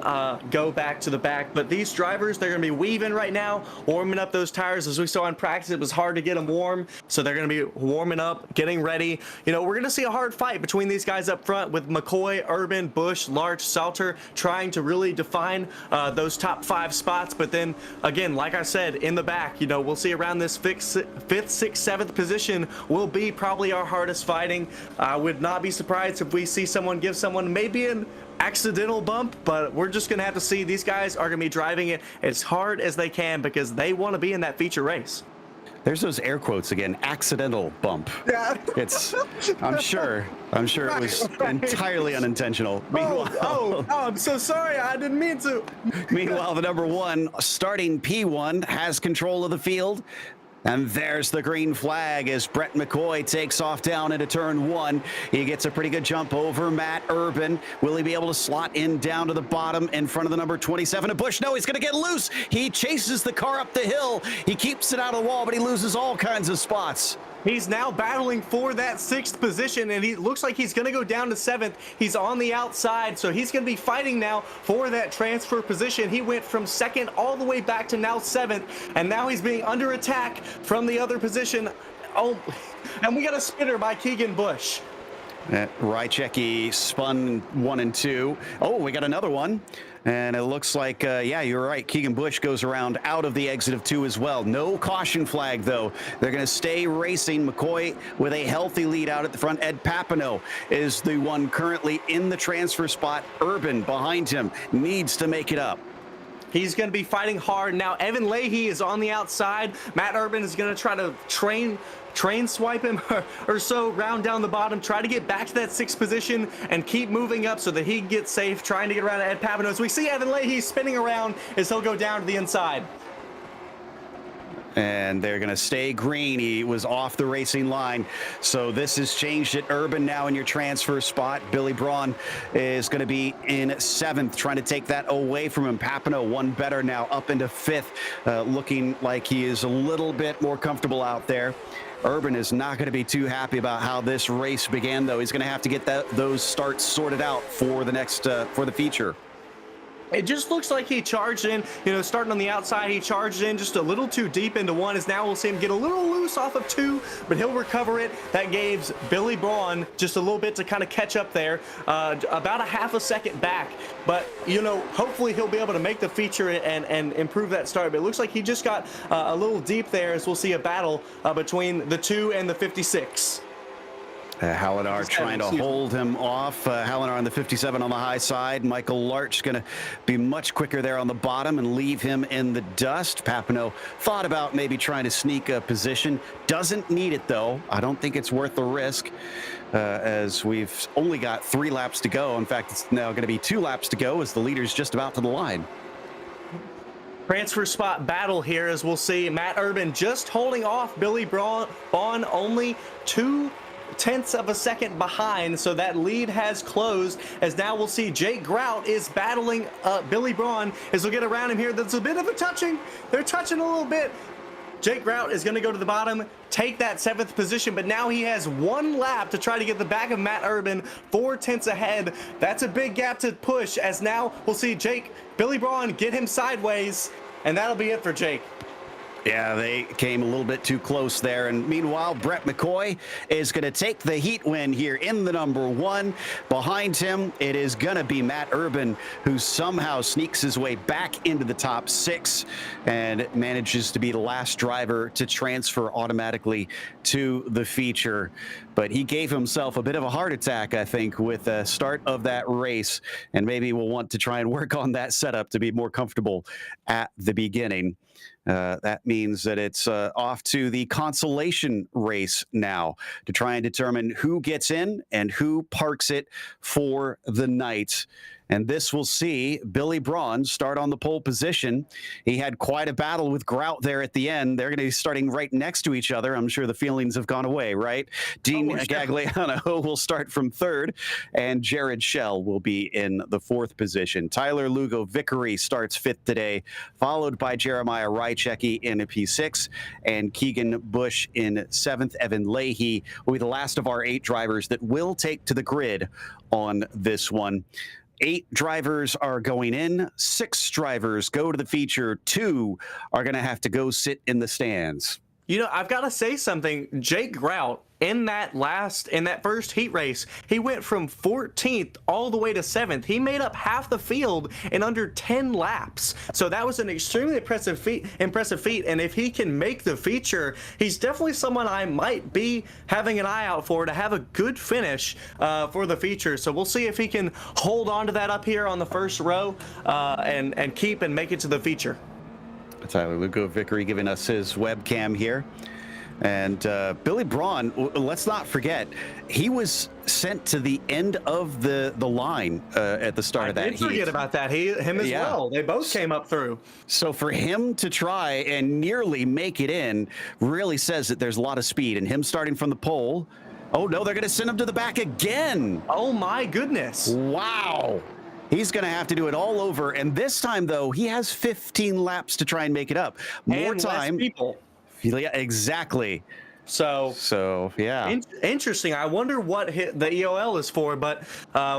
go back to the back. But these drivers, they're going to be weaving right now, warming up those tires. As we saw in practice, it was hard to get them warm, so they're going to be warming up, getting ready. You know, we're going to see a hard fight between these guys up front, with McCoy, Urban, Bush, Larch, Salter trying to really define those top 5 spots. But then again, like I said, in the back, you know, we'll see around this 5th, 6th, 7th position will be probably our hardest fight. I would not be surprised if we see someone give someone maybe an accidental bump, but we're just gonna have to see. These guys are gonna be driving it as hard as they can because they want to be in that feature race. There's those air quotes again, accidental bump. Yeah. It's, I'm sure it was entirely unintentional. Oh, I'm so sorry. I didn't mean to. Meanwhile, the number 1 starting P1 has control of the field. And there's the green flag as Brett McCoy takes off down into turn 1. He gets a pretty good jump over Matt Urban. Will he be able to slot in down to the bottom in front of the number 27 of Bush? No, he's going to get loose. He chases the car up the hill. He keeps it out of the wall, but he loses all kinds of spots. He's now battling for that 6th position, and he looks like he's going to go down to 7th. He's on the outside, so he's going to be fighting now for that transfer position. He went from 2nd all the way back to now 7th, and now he's being under attack from the other position. Oh, and we got a spinner by Keegan Bush. Rychecki spun 1 and 2. Oh, we got another one. And it looks like, yeah, you're right. Keegan Bush goes around out of the exit of 2 as well. No caution flag, though. They're going to stay racing. McCoy with a healthy lead out at the front. Ed Papineau is the one currently in the transfer spot. Urban behind him needs to make it up. He's going to be fighting hard. Now, Evan Leahy is on the outside. Matt Urban is going to try to train swipe him or so, round down the bottom, try to get back to that 6th position and keep moving up so that he gets safe, trying to get around Ed Papineau. As we see Evan Leahy spinning around as he'll go down to the inside. And they're going to stay green. He was off the racing line. So this has changed it. Urban now in your transfer spot. Billy Braun is going to be in 7th, trying to take that away from him. Papineau, one better now, up into 5th, looking like he is a little bit more comfortable out there. Urban is not going to be too happy about how this race began, though. He's going to have to get those starts sorted out for the next, for the feature. It just looks like he charged in, you know, starting on the outside, he charged in just a little too deep into 1, as now we'll see him get a little loose off of 2, but he'll recover it. That gives Billy Braun just a little bit to kind of catch up there, about a half a second back. But, you know, hopefully he'll be able to make the feature and improve that start. But it looks like he just got a little deep there, as we'll see a battle between the 2 and the 56. Hallinar trying to hold him off. Hallinar on the 57 on the high side. Michael Larch going to be much quicker there on the bottom and leave him in the dust. Papineau thought about maybe trying to sneak a position. Doesn't need it, though. I don't think it's worth the risk, as we've only got 3 laps to go. In fact, it's now going to be 2 laps to go as the leader's just about to the line. Transfer spot battle here, as we'll see Matt Urban just holding off Billy Braun, only 2/10 of a second behind, so that lead has closed. As now we'll see Jake Grout is battling Billy Braun as we'll get around him here. That's a bit of a touching. They're touching a little bit. Jake Grout is going to go to the bottom, take that 7th position, but now he has 1 lap to try to get the back of Matt Urban, 4/10 ahead. That's a big gap to push, as now we'll see Billy Braun get him sideways, and that'll be it for Jake. Yeah, they came a little bit too close there. And meanwhile, Brett McCoy is going to take the heat win here in the number 1. Behind him, it is going to be Matt Urban, who somehow sneaks his way back into the top 6 and manages to be the last driver to transfer automatically to the feature. But he gave himself a bit of a heart attack, I think, with the start of that race. And maybe we'll want to try and work on that setup to be more comfortable at the beginning. That means that it's off to the consolation race now to try and determine who gets in and who parks it for the night. And this will see Billy Braun start on the pole position. He had quite a battle with Grout there at the end. They're going to be starting right next to each other. I'm sure the feelings have gone away, right? Dean Gagliano will start from 3rd, and Jared Schell will be in the 4th position. Tyler Lugo Vickery starts 5th today, followed by Jeremiah Rychecki in a P6 and Keegan Bush in 7th. Evan Leahy will be the last of our 8 drivers that will take to the grid on this one. 8 drivers are going in, 6 drivers go to the feature, 2 are going to have to go sit in the stands. You know, I've got to say something. Jake Grout, in that first heat race, he went from 14th all the way to 7th. He made up half the field in under 10 laps. So that was an extremely impressive feat. And if he can make the feature, he's definitely someone I might be having an eye out for to have a good finish for the feature. So we'll see if he can hold on to that up here on the first row and keep and make it to the feature. Tyler Lugo Vickery giving us his webcam here. And Billy Braun, let's not forget, he was sent to the end of the line at the start of that heat. I did forget about that. Him as well. They both came up through. So for him to try and nearly make it in really says that there's a lot of speed. And him starting from the pole, oh no, they're going to send him to the back again. Oh my goodness. Wow. He's going to have to do it all over. And this time, though, he has 15 laps to try and make it up. More time. Less people. Yeah, exactly. So yeah. Interesting. I wonder what the EOL is for, but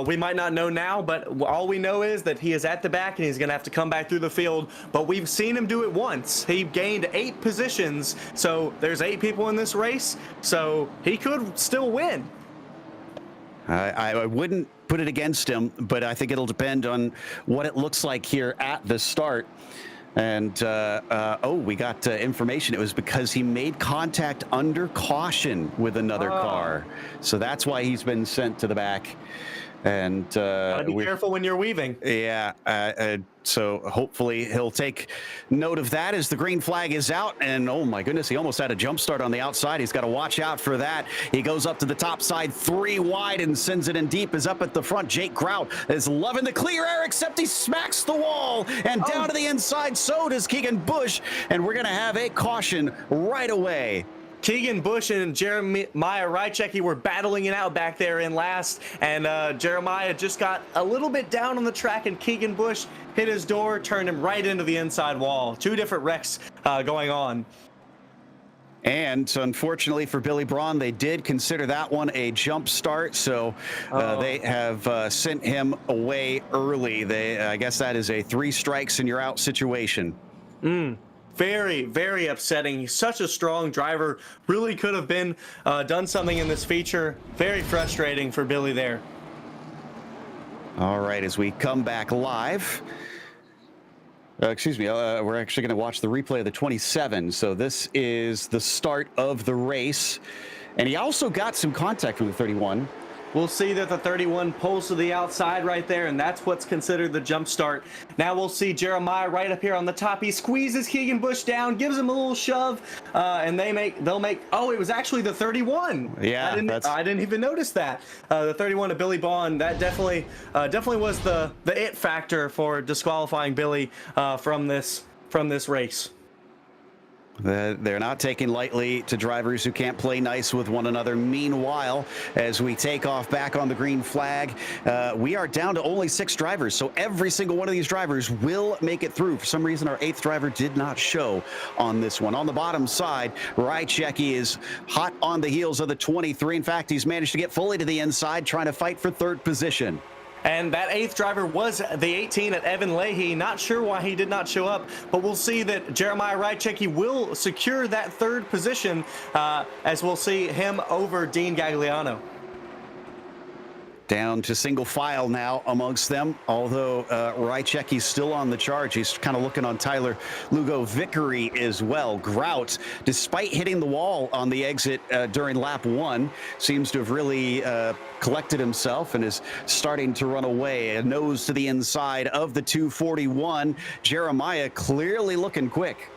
we might not know now. But all we know is that he is at the back and he's going to have to come back through the field. But we've seen him do it once. He gained 8 positions. So there's 8 people in this race. So he could still win. I wouldn't put it against him, but I think it'll depend on what it looks like here at the start. And, we got information. It was because he made contact under caution with another car. So that's why he's been sent to the back. And gotta be careful when you're weaving. Yeah. So hopefully he'll take note of that as the green flag is out. And oh my goodness, he almost had a jump start on the outside. He's got to watch out for that. He goes up to the top side, 3 wide and sends it in deep. Is up at the front. Jake Grout is loving the clear air, except he smacks the wall and down to the inside. So does Keegan Bush. And we're going to have a caution right away. Keegan Bush and Jeremiah Rychecki were battling it out back there in last, and Jeremiah just got a little bit down on the track, and Keegan Bush hit his door, turned him right into the inside wall. 2 different wrecks going on. And unfortunately for Billy Braun, they did consider that one a jump start, so they have sent him away early. I guess that is a 3 strikes and you're out situation. Very, very upsetting. He's such a strong driver. Really could have been done something in this feature. Very frustrating for Billy there. All right, as we come back live. We're actually going to watch the replay of the 27. So this is the start of the race. And he also got some contact from the 31. We'll see that the 31 pulls to the outside right there, and that's what's considered the jump start. Now we'll see Jeremiah right up here on the top. He squeezes Keegan Bush down, gives him a little shove, and they'll make. Oh, it was actually the 31. Yeah, I didn't even notice that. The 31 of Billy Braun. That definitely was the it factor for disqualifying Billy from this race. They're not taking lightly to drivers who can't play nice with one another. Meanwhile, as we take off back on the green flag, we are down to only 6 drivers. So every single one of these drivers will make it through. For some reason, our 8th driver did not show on this one. On the bottom side, Rychecki is hot on the heels of the 23. In fact, he's managed to get fully to the inside, trying to fight for 3rd position. And that 8th driver was the 18 at Evan Leahy. Not sure why he did not show up, but we'll see that Jeremiah Rychecki will secure that 3rd position, as we'll see him over Dean Gagliano. Down to single file now amongst them, although Rychecki's still on the charge. He's kind of looking on Tyler Lugo Vickery as well. Grout, despite hitting the wall on the exit during lap 1, seems to have really collected himself and is starting to run away. A nose to the inside of the 241. Jeremiah clearly looking quick.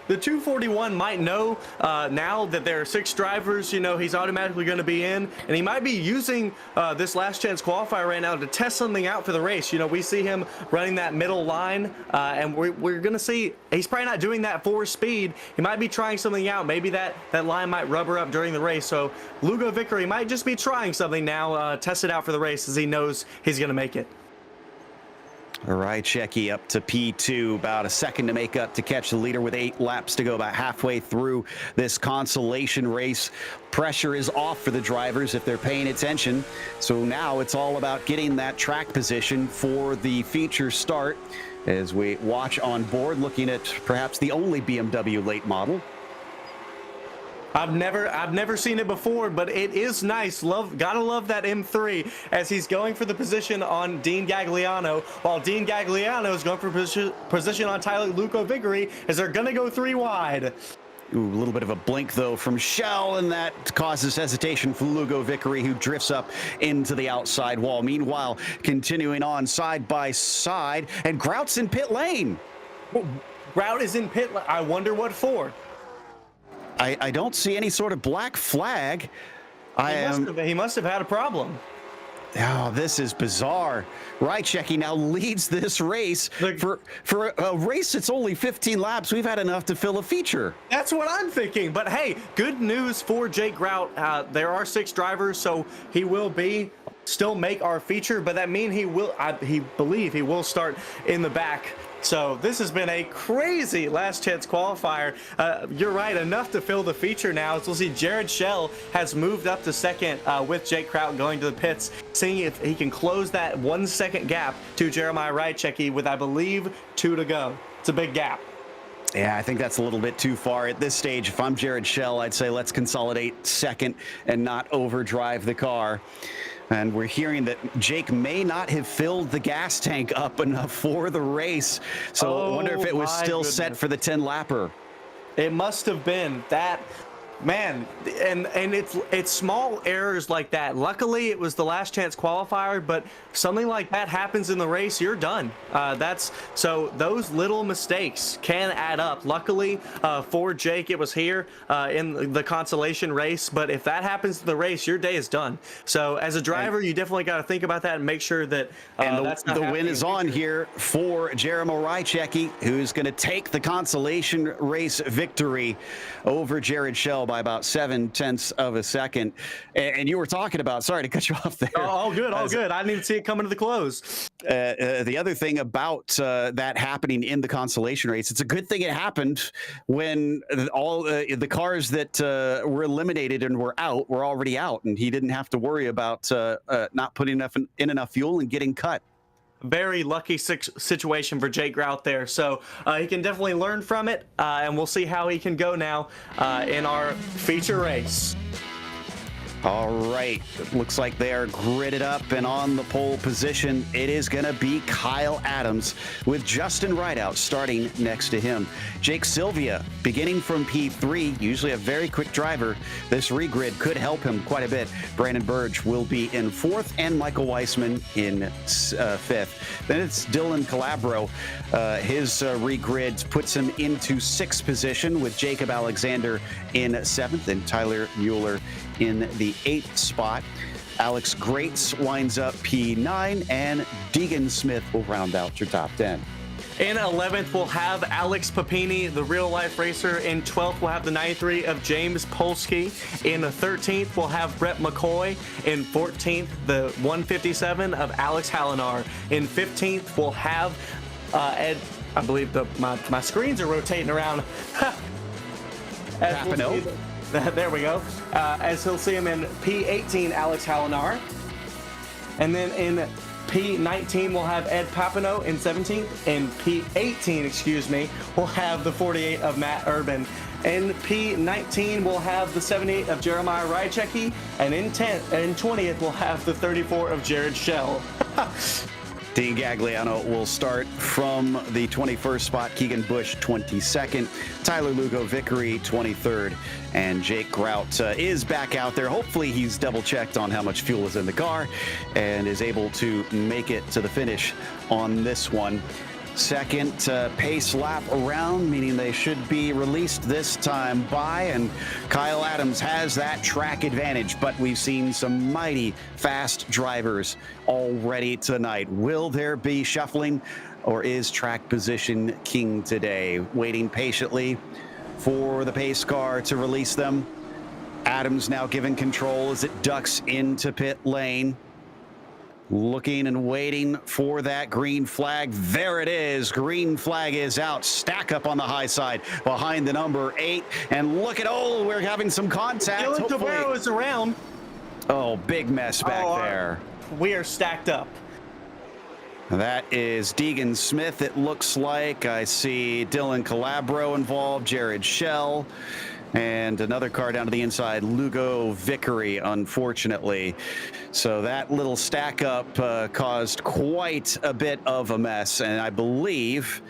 The 241 might know now that there are 6 drivers, you know, he's automatically going to be in, and he might be using this last chance qualifier right now to test something out for the race. You know, we see him running that middle line, and we're going to see he's probably not doing that for speed. He might be trying something out. Maybe that line might rubber up during the race. So Lugo Vickery might just be trying something now, test it out for the race, as he knows he's going to make it. Rychecki up to P2, about a second to make up to catch the leader with 8 laps to go, about halfway through this consolation race. Pressure is off for the drivers if they're paying attention. So now it's all about getting that track position for the feature start as we watch on board, looking at perhaps the only BMW late model. I've never seen it before, but it is nice. Gotta love that M3 as he's going for the position on Dean Gagliano, while Dean Gagliano is going for position on Tyler Lugo Vickery as they're gonna go 3 wide. Ooh, a little bit of a blink though from Shell, and that causes hesitation for Lugo Vickery, who drifts up into the outside wall. Meanwhile, continuing on side by side, and Grout's in pit lane. Grout is in pit lane. I wonder what for. I don't see any sort of black flag. He must have had a problem. Oh, this is bizarre. Rychecki now leads this race. For a race that's only 15 laps, we've had enough to fill a feature. That's what I'm thinking. But hey, good news for Jake Grout. There are 6 drivers, so he will still make our feature, but that means he believe he will start in the back. So this has been a crazy last chance qualifier. You're right, enough to fill the feature now. So we'll see Jared Shell has moved up to 2nd with Jake Grout going to the pits, seeing if he can close that 1 second gap to Jeremiah Rychecki with, I believe, 2 to go. It's a big gap. Yeah, I think that's a little bit too far at this stage. If I'm Jared Shell, I'd say let's consolidate 2nd and not overdrive the car. And we're hearing that Jake may not have filled the gas tank up enough for the race. So I wonder if it was still set for the 10-lapper. It must have been that. Man, and it's small errors like that. Luckily, it was the last chance qualifier, but something like that happens in the race, you're done. So those little mistakes can add up. Luckily for Jake, it was here in the consolation race, but if that happens in the race, your day is done. So as a driver, you definitely got to think about that and make sure that that's not the win is on here for Jeremiah Rychecki, who's going to take the consolation race victory over Jared Shell by about 0.7 of a second. And you were talking about, sorry to cut you off there. All good. I didn't even see it coming to the close. The other thing about that happening in the consolation race, it's a good thing it happened when all the cars that were eliminated and were out were already out, and he didn't have to worry about not putting enough fuel and getting cut. Very lucky situation for Jake Grout there. So he can definitely learn from it, and we'll see how he can go now in our feature race. All right, looks like they are gridded up and on the pole position. It is going to be Kyle Adams with Justin Rideout starting next to him. Jake Sylvia beginning from P3, usually a very quick driver. This regrid could help him quite a bit. Brandon Burge will be in 4th and Michael Weissman in 5th. Then it's Dylan Calabro. His regrid puts him into 6th position with Jacob Alexander in 7th and Tyler Mueller in the 8th spot. Alex Greats winds up P9, and Deegan Smith will round out your top 10. In 11th, we'll have Alex Papini, the real-life racer. In 12th, we'll have the 93 of James Polsky. In 13th, we'll have Brett McCoy. In 14th, the 157 of Alex Hallinar. In 15th, we'll have Ed. I believe my screens are rotating around. Papineau. There we go. As he'll see him in P18, Alex Hallinar. And then in P19 will have Ed Papineau in 17th, and P18, excuse me, will have the 48 of Matt Urban. In P19 we'll have the 78 of Jeremiah Rychecki, and in 20th we'll have the 34 of Jared Schell. Dean Gagliano will start from the 21st spot, Keegan Bush 22nd, Tyler Lugo Vickery 23rd, and Jake Grout is back out there. Hopefully he's double checked on how much fuel is in the car and is able to make it to the finish on this one. Second pace lap around, meaning they should be released this time by, and Kyle Adams has that track advantage, but we've seen some mighty fast drivers already tonight. Will there be shuffling, or is track position king today? Waiting patiently for the pace car to release them. Adams now given control as it ducks into pit lane. Looking and waiting for that green flag. There it is. Green flag is out. Stack up on the high side behind the number 8. And look at, oh, we're having some contact. Dylan Tavero is around. Oh, big mess back there. We are stacked up. That is Deegan Smith, it looks like. I see Dylan Calabro involved, Jared Schell, and another car down to the inside, Lugo Vickery, unfortunately. So that little stack up caused quite a bit of a mess, and I believe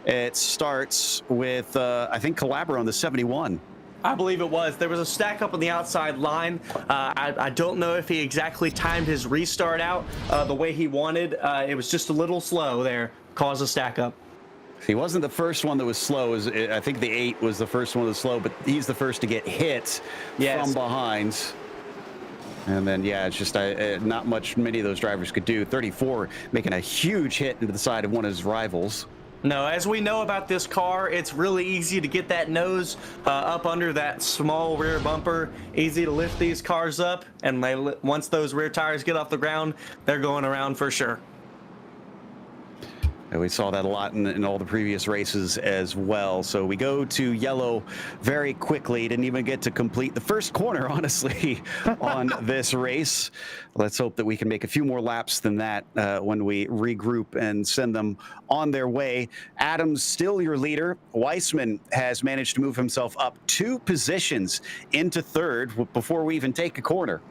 it starts with, I think, Calabro on the 71. I believe it was. There was a stack up on the outside line. I don't know if he exactly timed his restart out the way he wanted. It was just a little slow there, caused a stack up. He wasn't the first one that was slow. I think the 8 was the first one that was slow, but he's the first to get hit from behind. And then, yeah, it's just not much many of those drivers could do. 34 making a huge hit into the side of one of his rivals. No, as we know about this car, it's really easy to get that nose up under that small rear bumper. Easy to lift these cars up, and once those rear tires get off the ground, they're going around for sure. And we saw that a lot in all the previous races as well. So we go to yellow very quickly. Didn't even get to complete the first corner, honestly, on this race. Let's hope that we can make a few more laps than that when we regroup and send them on their way. Adams still your leader. Weissman has managed to move himself up 2 positions into 3rd before we even take a corner.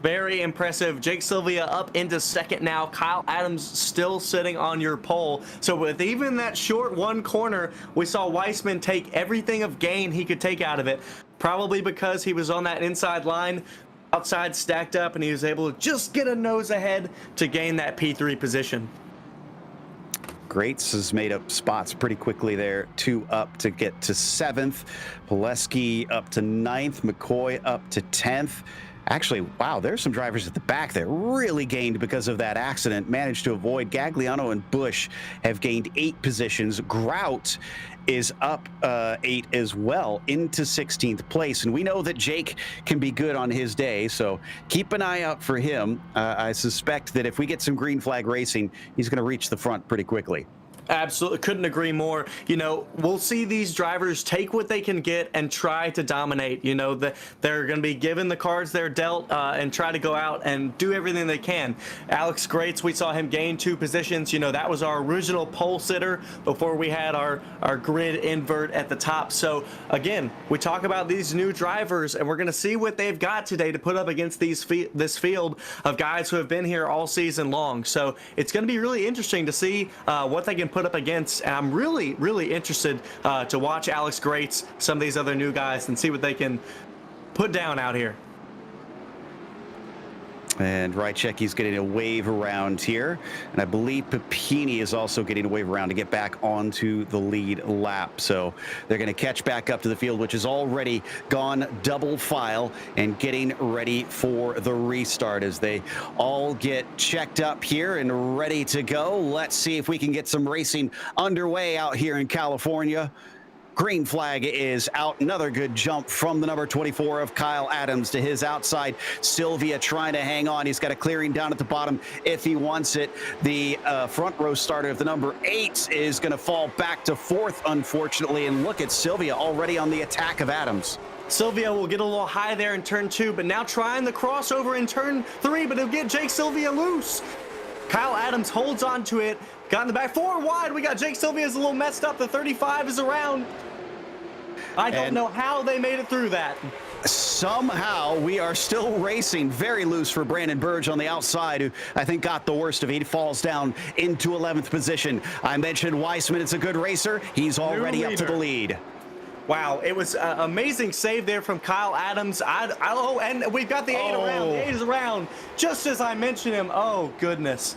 Very impressive. Jake Sylvia up into 2nd now. Kyle Adams still sitting on your pole. So with even that short one corner, we saw Weissman take everything of gain he could take out of it. Probably because he was on that inside line, outside stacked up, and he was able to just get a nose ahead to gain that P3 position. Greats has made up spots pretty quickly there. 2 up to get to 7th. Pileski up to 9th. McCoy up to 10th. Actually, wow, there's some drivers at the back that really gained because of that accident, managed to avoid. Gagliano and Bush have gained 8 positions. Grout is up 8 as well into 16th place. And we know that Jake can be good on his day, so keep an eye out for him. I suspect that if we get some green flag racing, he's going to reach the front pretty quickly. Absolutely, couldn't agree more. You know, we'll see these drivers take what they can get and try to dominate. You know, they're going to be given the cards they're dealt and try to go out and do everything they can. Alex Greats, we saw him gain 2 positions. You know, that was our original pole sitter before we had our grid invert at the top. So again, we talk about these new drivers, and we're going to see what they've got today to put up against this field of guys who have been here all season long. So it's going to be really interesting to see what they can put up against, and I'm really, really interested to watch Alex Greats, some of these other new guys, and see what they can put down out here. And Rychecki's getting a wave around here, and I believe Papini is also getting a wave around to get back onto the lead lap. So they're going to catch back up to the field, which has already gone double file and getting ready for the restart as they all get checked up here and ready to go. Let's see if we can get some racing underway out here in California. Green flag is out. Another good jump from the number 24 of Kyle Adams to his outside. Sylvia trying to hang on. He's got a clearing down at the bottom if he wants it. The front row starter of the number 8 is going to fall back to 4th, unfortunately. And look at Sylvia already on the attack of Adams. Sylvia will get a little high there in turn 2, but now trying the crossover in turn 3, but he'll get Jake Sylvia loose. Kyle Adams holds on to it. Got in the back, 4 wide. We got Jake Sylvia's a little messed up. The 35 is around. I don't know how they made it through that. Somehow we are still racing very loose for Brandon Burge on the outside, who I think got the worst of it. He falls down into 11th position. I mentioned Weissman is a good racer. He's already up to the lead. Wow, it was an amazing save there from Kyle Adams. Oh, and we've got the 8 around. The 8 is around just as I mentioned him. Oh, goodness.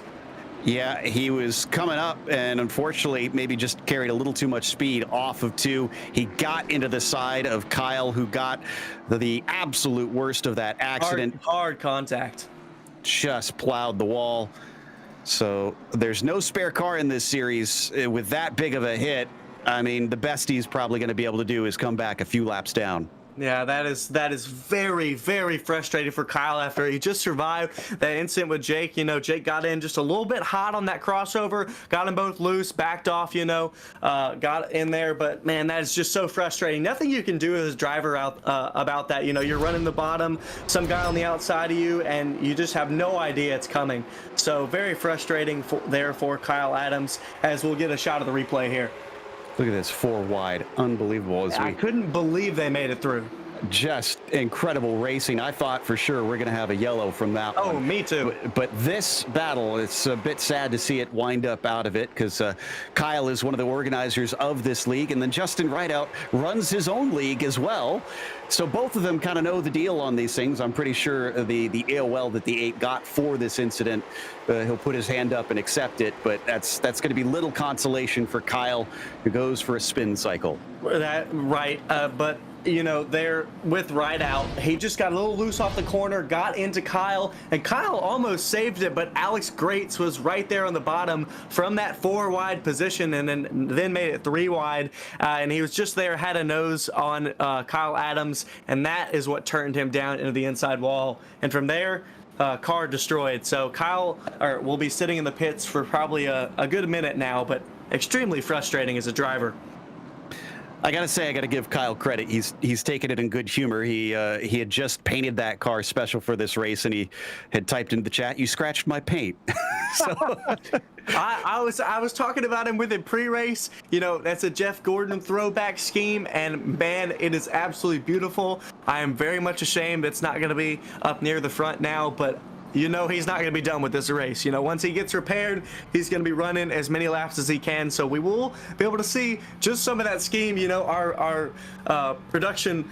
Yeah, he was coming up and unfortunately maybe just carried a little too much speed off of 2. He got into the side of Kyle, who got the absolute worst of that accident. Hard contact. Just plowed the wall. So there's no spare car in this series with that big of a hit. I mean, the best he's probably going to be able to do is come back a few laps down. Yeah, that is very, very frustrating for Kyle after he just survived that incident with Jake. You know, Jake got in just a little bit hot on that crossover, got them both loose, backed off, you know, got in there. But, man, that is just so frustrating. Nothing you can do as a driver about that. You know, you're running the bottom, some guy on the outside of you, and you just have no idea it's coming. So very frustrating for Kyle Adams, as we'll get a shot of the replay here. Look at this 4 wide. Unbelievable. I couldn't believe they made it through. Just incredible racing. I thought for sure we're going to have a yellow from that one. Oh, me too. But this battle, it's a bit sad to see it wind up out of it because Kyle is one of the organizers of this league, and then Justin Rideout runs his own league as well. So both of them kind of know the deal on these things. I'm pretty sure the AOL that the 8 got for this incident, he'll put his hand up and accept it, but that's going to be little consolation for Kyle, who goes for a spin cycle. Right, but you know, there with Rideout, he just got a little loose off the corner, got into Kyle, and Kyle almost saved it, but Alex Grates was right there on the bottom from that 4 wide position, and then made it 3 wide, and he was just there, had a nose on Kyle Adams, and that is what turned him down into the inside wall, and from there, car destroyed. So Kyle will be sitting in the pits for probably a good minute now, but extremely frustrating as a driver. I gotta say, I gotta give Kyle credit. He's taken it in good humor. He had just painted that car special for this race, and he had typed into the chat, "You scratched my paint." So I was talking about him with a pre-race. You know, that's a Jeff Gordon throwback scheme, and man, it is absolutely beautiful. I am very much ashamed it's not going to be up near the front now, but you know he's not going to be done with this race. You know, once he gets repaired, he's going to be running as many laps as he can. So we will be able to see just some of that scheme. You know, our production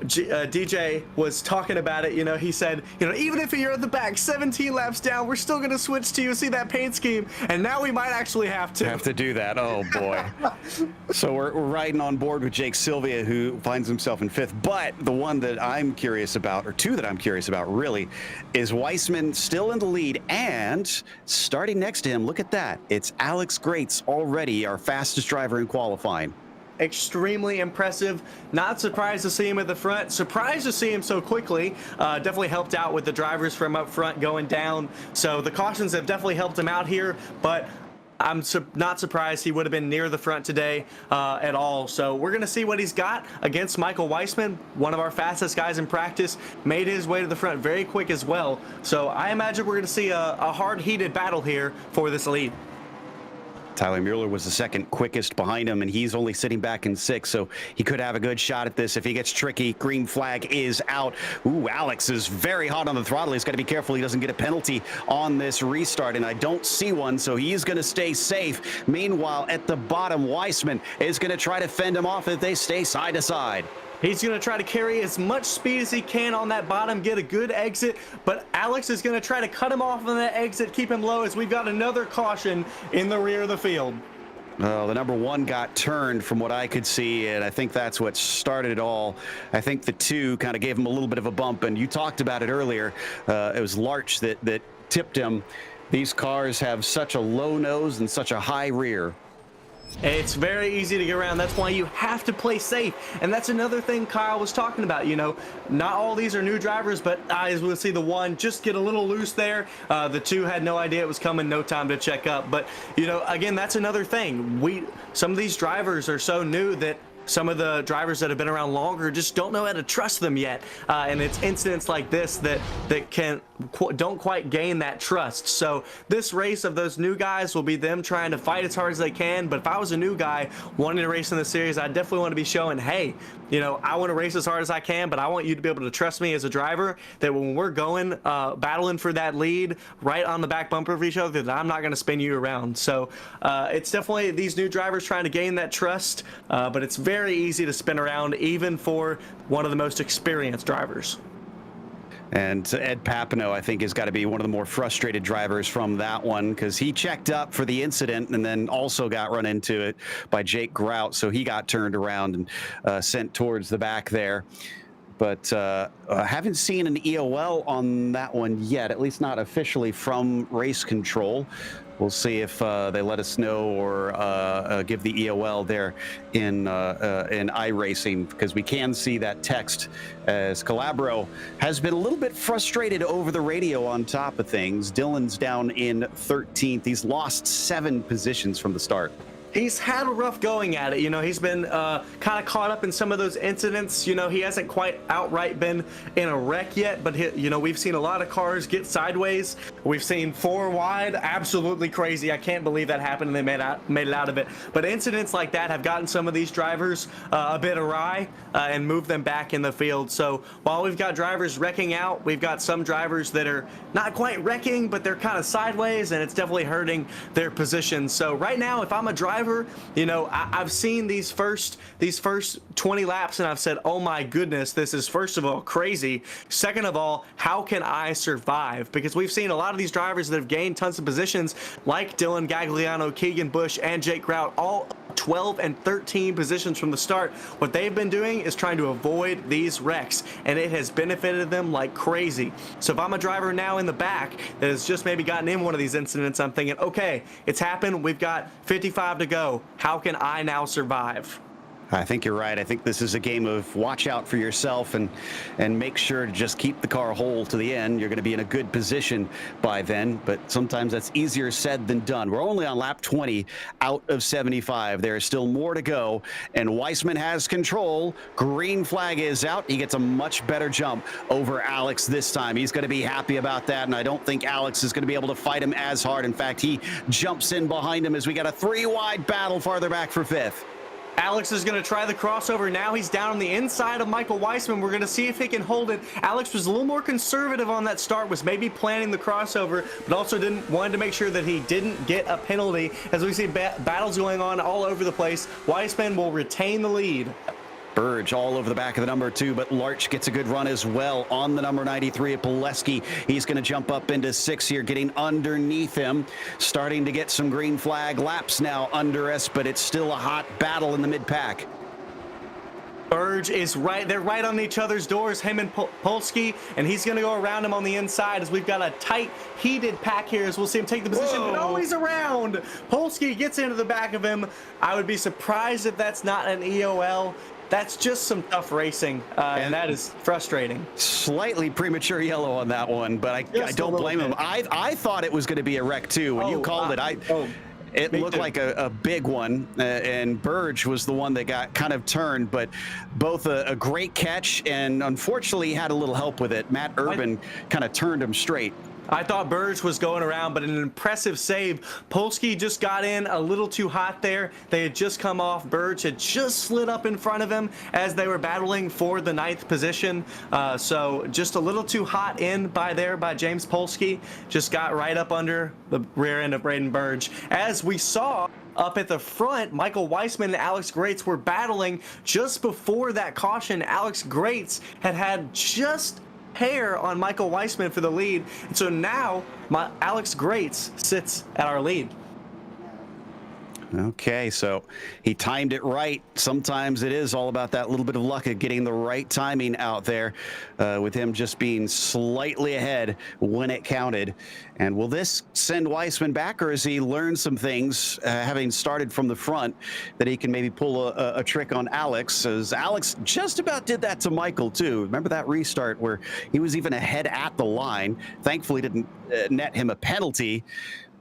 DJ was talking about it. You know, he said, you know, even if you're at the back 17 laps down, we're still going to switch to you, see that paint scheme, and now we might actually have to do that. Oh boy. So we're riding on board with Jake Sylvia, who finds himself in 5th, but the one that I'm curious about, or 2 that I'm curious about really, is Weissman still in the lead, and starting next to him, look at that, it's Alex Grates, already our fastest driver in qualifying. Extremely impressive. Not surprised to see him at the front. Surprised to see him so quickly. Definitely helped out with the drivers from up front going down. So the cautions have definitely helped him out here, but I'm not surprised he would have been near the front today at all. So we're going to see what he's got against Michael Weissman, one of our fastest guys in practice. Made his way to the front very quick as well. So I imagine we're going to see a hard, heated battle here for this lead. Tyler Mueller was the second quickest behind him, and he's only sitting back in 6th, so he could have a good shot at this if he gets tricky. Green flag is out. Ooh, Alex is very hot on the throttle. He's got to be careful he doesn't get a penalty on this restart, and I don't see one, so he's going to stay safe. Meanwhile, at the bottom, Weissman is going to try to fend him off if they stay side to side. He's going to try to carry as much speed as he can on that bottom, get a good exit, but Alex is going to try to cut him off on that exit, keep him low, as we've got another caution in the rear of the field. The number 1 got turned from what I could see, and I think that's what started it all. I think the 2 kind of gave him a little bit of a bump, and you talked about it earlier. It was Larch that tipped him. These cars have such a low nose and such a high rear. It's very easy to get around. That's why you have to play safe. And that's another thing Kyle was talking about. You know, not all these are new drivers, but as we'll see, the 1 just get a little loose there. The 2 had no idea it was coming, no time to check up. But, you know, again, that's another thing. Some of these drivers are so new that some of the drivers that have been around longer just don't know how to trust them yet. And it's incidents like this that don't quite gain that trust. So this race of those new guys will be them trying to fight as hard as they can. But if I was a new guy wanting to race in the series, I definitely want to be showing, hey, you know, I want to race as hard as I can, but I want you to be able to trust me as a driver, that when we're going battling for that lead right on the back bumper of each other, that I'm not going to spin you around. So it's definitely these new drivers trying to gain that trust, but it's very easy to spin around even for one of the most experienced drivers. And Ed Papineau, I think, has got to be one of the more frustrated drivers from that one, because he checked up for the incident and then also got run into it by Jake Grout. So he got turned around and sent towards the back there. But I haven't seen an EOL on that one yet, at least not officially from race control. We'll see if they let us know or give the EOL there in iRacing, because we can see that text, as Calabro has been a little bit frustrated over the radio on top of things. Dylan's down in 13th. He's lost 7 positions from the start. He's had a rough going at it. You know, he's been kind of caught up in some of those incidents. You know, he hasn't quite outright been in a wreck yet, but you know, we've seen a lot of cars get sideways. We've seen 4 wide, absolutely crazy. I can't believe that happened and they made it out of it. But incidents like that have gotten some of these drivers a bit awry and moved them back in the field. So while we've got drivers wrecking out, we've got some drivers that are not quite wrecking, but they're kind of sideways, and it's definitely hurting their position. So right now, if I'm a driver, you know, I've seen these first 20 laps and I've said, oh my goodness, this is, first of all, crazy. Second of all, how can I survive? Because we've seen a lot of these drivers that have gained tons of positions, like Dylan Gagliano, Keegan Bush, and Jake Grout, all 12 and 13 positions from the start. What they've been doing is trying to avoid these wrecks, and it has benefited them like crazy. So if I'm a driver now in the back that has just maybe gotten in one of these incidents, I'm thinking, okay, it's happened. We've got 55 to go. How can I now survive? I think you're right. I think this is a game of watch out for yourself and make sure to just keep the car whole to the end. You're going to be in a good position by then, but sometimes that's easier said than done. We're only on lap 20 out of 75. There is still more to go, and Weissman has control. Green flag is out. He gets a much better jump over Alex this time. He's going to be happy about that, and I don't think Alex is going to be able to fight him as hard. In fact, he jumps in behind him as we got a 3-wide battle farther back for 5th. Alex is going to try the crossover. Now he's down on the inside of Michael Weissman. We're going to see if he can hold it. Alex was a little more conservative on that start, was maybe planning the crossover, but also wanted to make sure that he didn't get a penalty. As we see battles going on all over the place, Weissman will retain the lead. Burge all over the back of the number 2, but Larch gets a good run as well on the number 93 of Pileski. He's going to jump up into 6 here, getting underneath him. Starting to get some green flag laps now under us, but it's still a hot battle in the mid-pack. Burge is right. They're right on each other's doors, him and Polsky, and he's going to go around him on the inside as we've got a tight, heated pack here as we'll see him take the position. But oh, he's around. Polsky gets into the back of him. I would be surprised if that's not an EOL. That's just some tough racing, and that is frustrating. Slightly premature yellow on that one, but I don't blame him. I thought it was going to be a wreck too. When you called it, it looked like a big one, and Burge was the one that got kind of turned, but both a great catch, and unfortunately had a little help with it. Matt Urban kind of turned him straight. I thought Burge was going around, but an impressive save. Polsky just got in a little too hot there. They had just come off. Burge had just slid up in front of him as they were battling for the 9th position. So just a little too hot in by James Polsky. Just got right up under the rear end of Braden Burge. As we saw up at the front, Michael Weissman and Alex Grates were battling just before that caution. Alex Grates had just hair on Michael Weissman for the lead, and so now Alex Grates sits at our lead. Okay, so he timed it right. Sometimes it is all about that little bit of luck of getting the right timing out there, with him just being slightly ahead when it counted. And will this send Weissman back, or has he learned some things, having started from the front, that he can maybe pull a trick on Alex? As Alex just about did that to Michael too. Remember that restart where he was even ahead at the line? Thankfully didn't net him a penalty.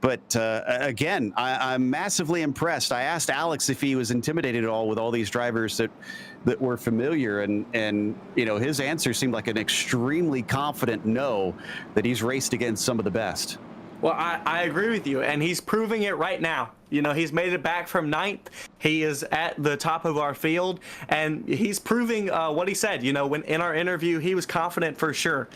But again, I'm massively impressed. I asked Alex if he was intimidated at all with all these drivers that were familiar, and you know, his answer seemed like an extremely confident no, that he's raced against some of the best. Well, I agree with you, and he's proving it right now. You know, he's made it back from 9th. He is at the top of our field, and he's proving what he said. You know, when in our interview, he was confident for sure.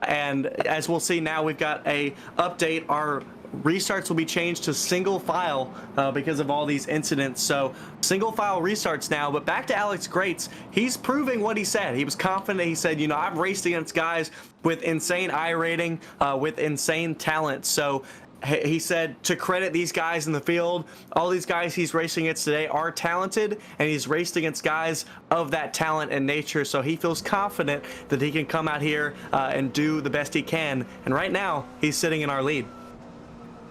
And as we'll see now, we've got a update. Our restarts will be changed to single file because of all these incidents. So single file restarts now. But back to Alex Greats, he's proving what he said. He was confident. He said, you know, I've raced against guys with insane iRating, with insane talent. So he said to credit these guys in the field, all these guys he's racing against today are talented, and he's raced against guys of that talent and nature. So he feels confident that he can come out here and do the best he can. And right now, he's sitting in our lead.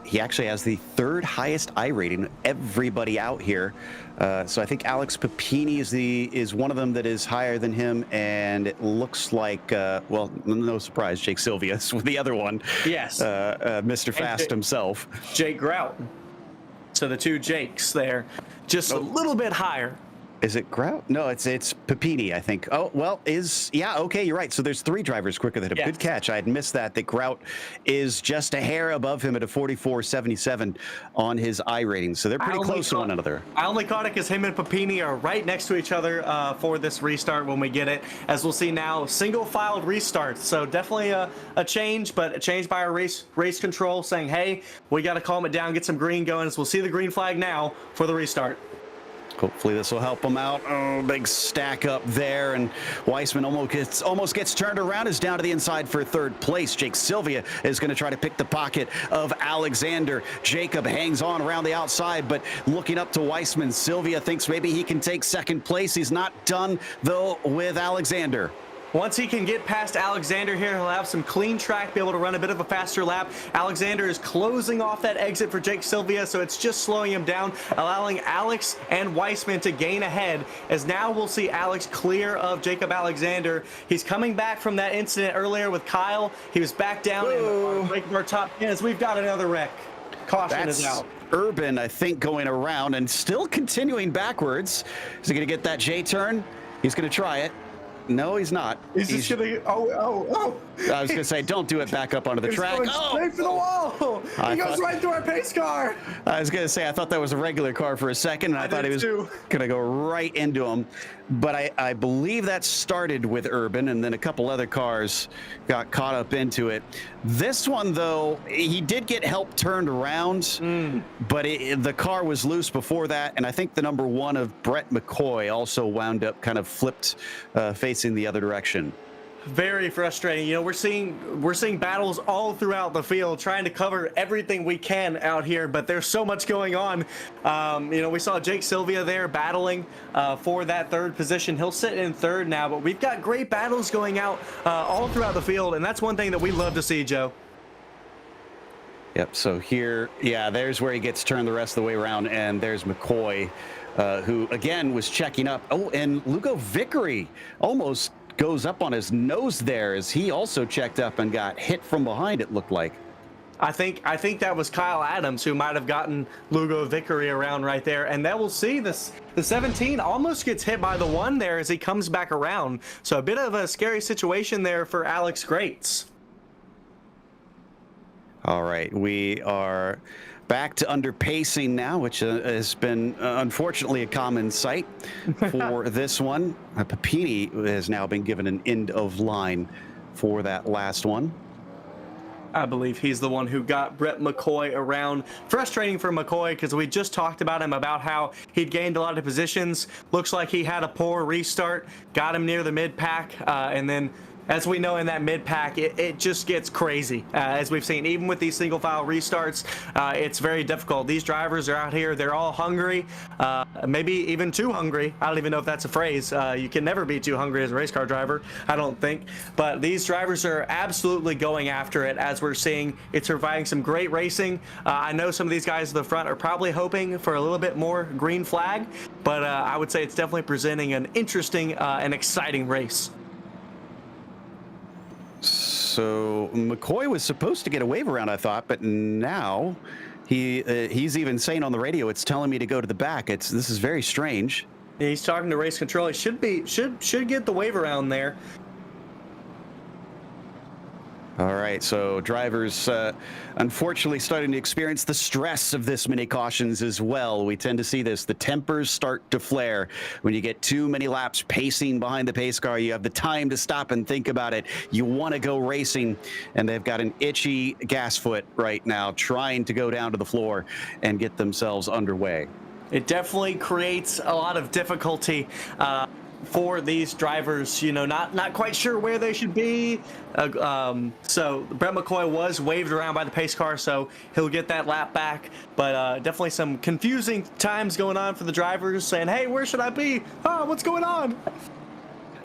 He actually has the 3rd highest I rating of everybody out here. So I think Alex Papini is one of them that is higher than him, and it looks like, well, no surprise, Jake Sylvia's with the other one. Yes. Mr. Fast himself. Jake Grout. So the 2 Jakes there, just a little bit higher. Is it Grout? No, it's Papini, I think. Oh, well, yeah, okay, you're right. So there's 3 drivers quicker than him. Yes. Good catch. I had missed that Grout is just a hair above him at a 44.77 on his I rating. So they're pretty close to one another. I only caught it because him and Papini are right next to each other for this restart when we get it. As we'll see now, single filed restart. So definitely a change, but a change by our race control saying, hey, we got to calm it down, get some green going. As we'll see the green flag now for the restart. Hopefully this will help them out. Oh, big stack up there, and Weissman almost gets turned around, is down to the inside for 3rd place. Jake Sylvia is going to try to pick the pocket of Alexander. Jacob hangs on around the outside, but looking up to Weissman. Sylvia thinks maybe he can take 2nd place. He's not done, though, with Alexander. Once he can get past Alexander here, he'll have some clean track, be able to run a bit of a faster lap. Alexander is closing off that exit for Jake Sylvia, so it's just slowing him down, allowing Alex and Weissman to gain ahead, as now we'll see Alex clear of Jacob Alexander. He's coming back from that incident earlier with Kyle. He was back down in breaking our top 10 as we've got another wreck. Caution is out. Urban, I think, going around and still continuing backwards. Is he going to get that J-turn? He's going to try it. No, he's not. He's just gonna. Oh! I was gonna say, don't do it back up onto the track. Going straight for the wall. He goes right through our pace car. I was gonna say, I thought that was a regular car for a second, and I thought he was gonna go right into him. But I believe that started with Urban, and then a couple other cars got caught up into it. This one, though, he did get help turned around, but the car was loose before that, and I think the number 1 of Brett McCoy also wound up kind of flipped, facing the other direction. Very frustrating. You know, we're seeing battles all throughout the field, trying to cover everything we can out here, but there's so much going on. You know, we saw Jake Sylvia there battling for that 3rd position. He'll sit in 3rd now, but we've got great battles going out all throughout the field, and that's one thing that we love to see, Joe. Yep, so here, yeah, there's where he gets turned the rest of the way around, and there's McCoy, who, again, was checking up. Oh, and Lugo Vickery almost goes up on his nose there as he also checked up and got hit from behind, it looked like. I think that was Kyle Adams who might have gotten Lugo Vickery around right there, and then we'll see this. The 17 almost gets hit by the 1 there as he comes back around. So a bit of a scary situation there for Alex Greats. All right, we are back to underpacing now, which has been unfortunately a common sight for this one. Papini has now been given an end of line for that last one. I believe he's the one who got Brett McCoy around. Frustrating for McCoy because we just talked about him, about how he'd gained a lot of positions. Looks like he had a poor restart, got him near the mid-pack, and then as we know, in that mid-pack, it just gets crazy. As we've seen, even with these single-file restarts, it's very difficult. These drivers are out here. They're all hungry, maybe even too hungry. I don't even know if that's a phrase. You can never be too hungry as a race car driver, I don't think. But these drivers are absolutely going after it, as we're seeing. It's providing some great racing. I know some of these guys at the front are probably hoping for a little bit more green flag, but I would say it's definitely presenting an interesting and exciting race. So McCoy was supposed to get a wave around, I thought, but now He's even saying on the radio, it's telling me to go to the back. This is very strange. Yeah, he's talking to race control. He should get the wave around there. All right, so drivers unfortunately starting to experience the stress of this many cautions as well. We tend to see this. The tempers start to flare when you get too many laps pacing behind the pace car. You have the time to stop and think about it. You want to go racing, and they've got an itchy gas foot right now trying to go down to the floor and get themselves underway. It definitely creates a lot of difficulty for these drivers, you know, not quite sure where they should be. So Brett McCoy was waved around by the pace car, so he'll get that lap back. But definitely some confusing times going on for the drivers, saying, hey, where should I be? Oh, what's going on?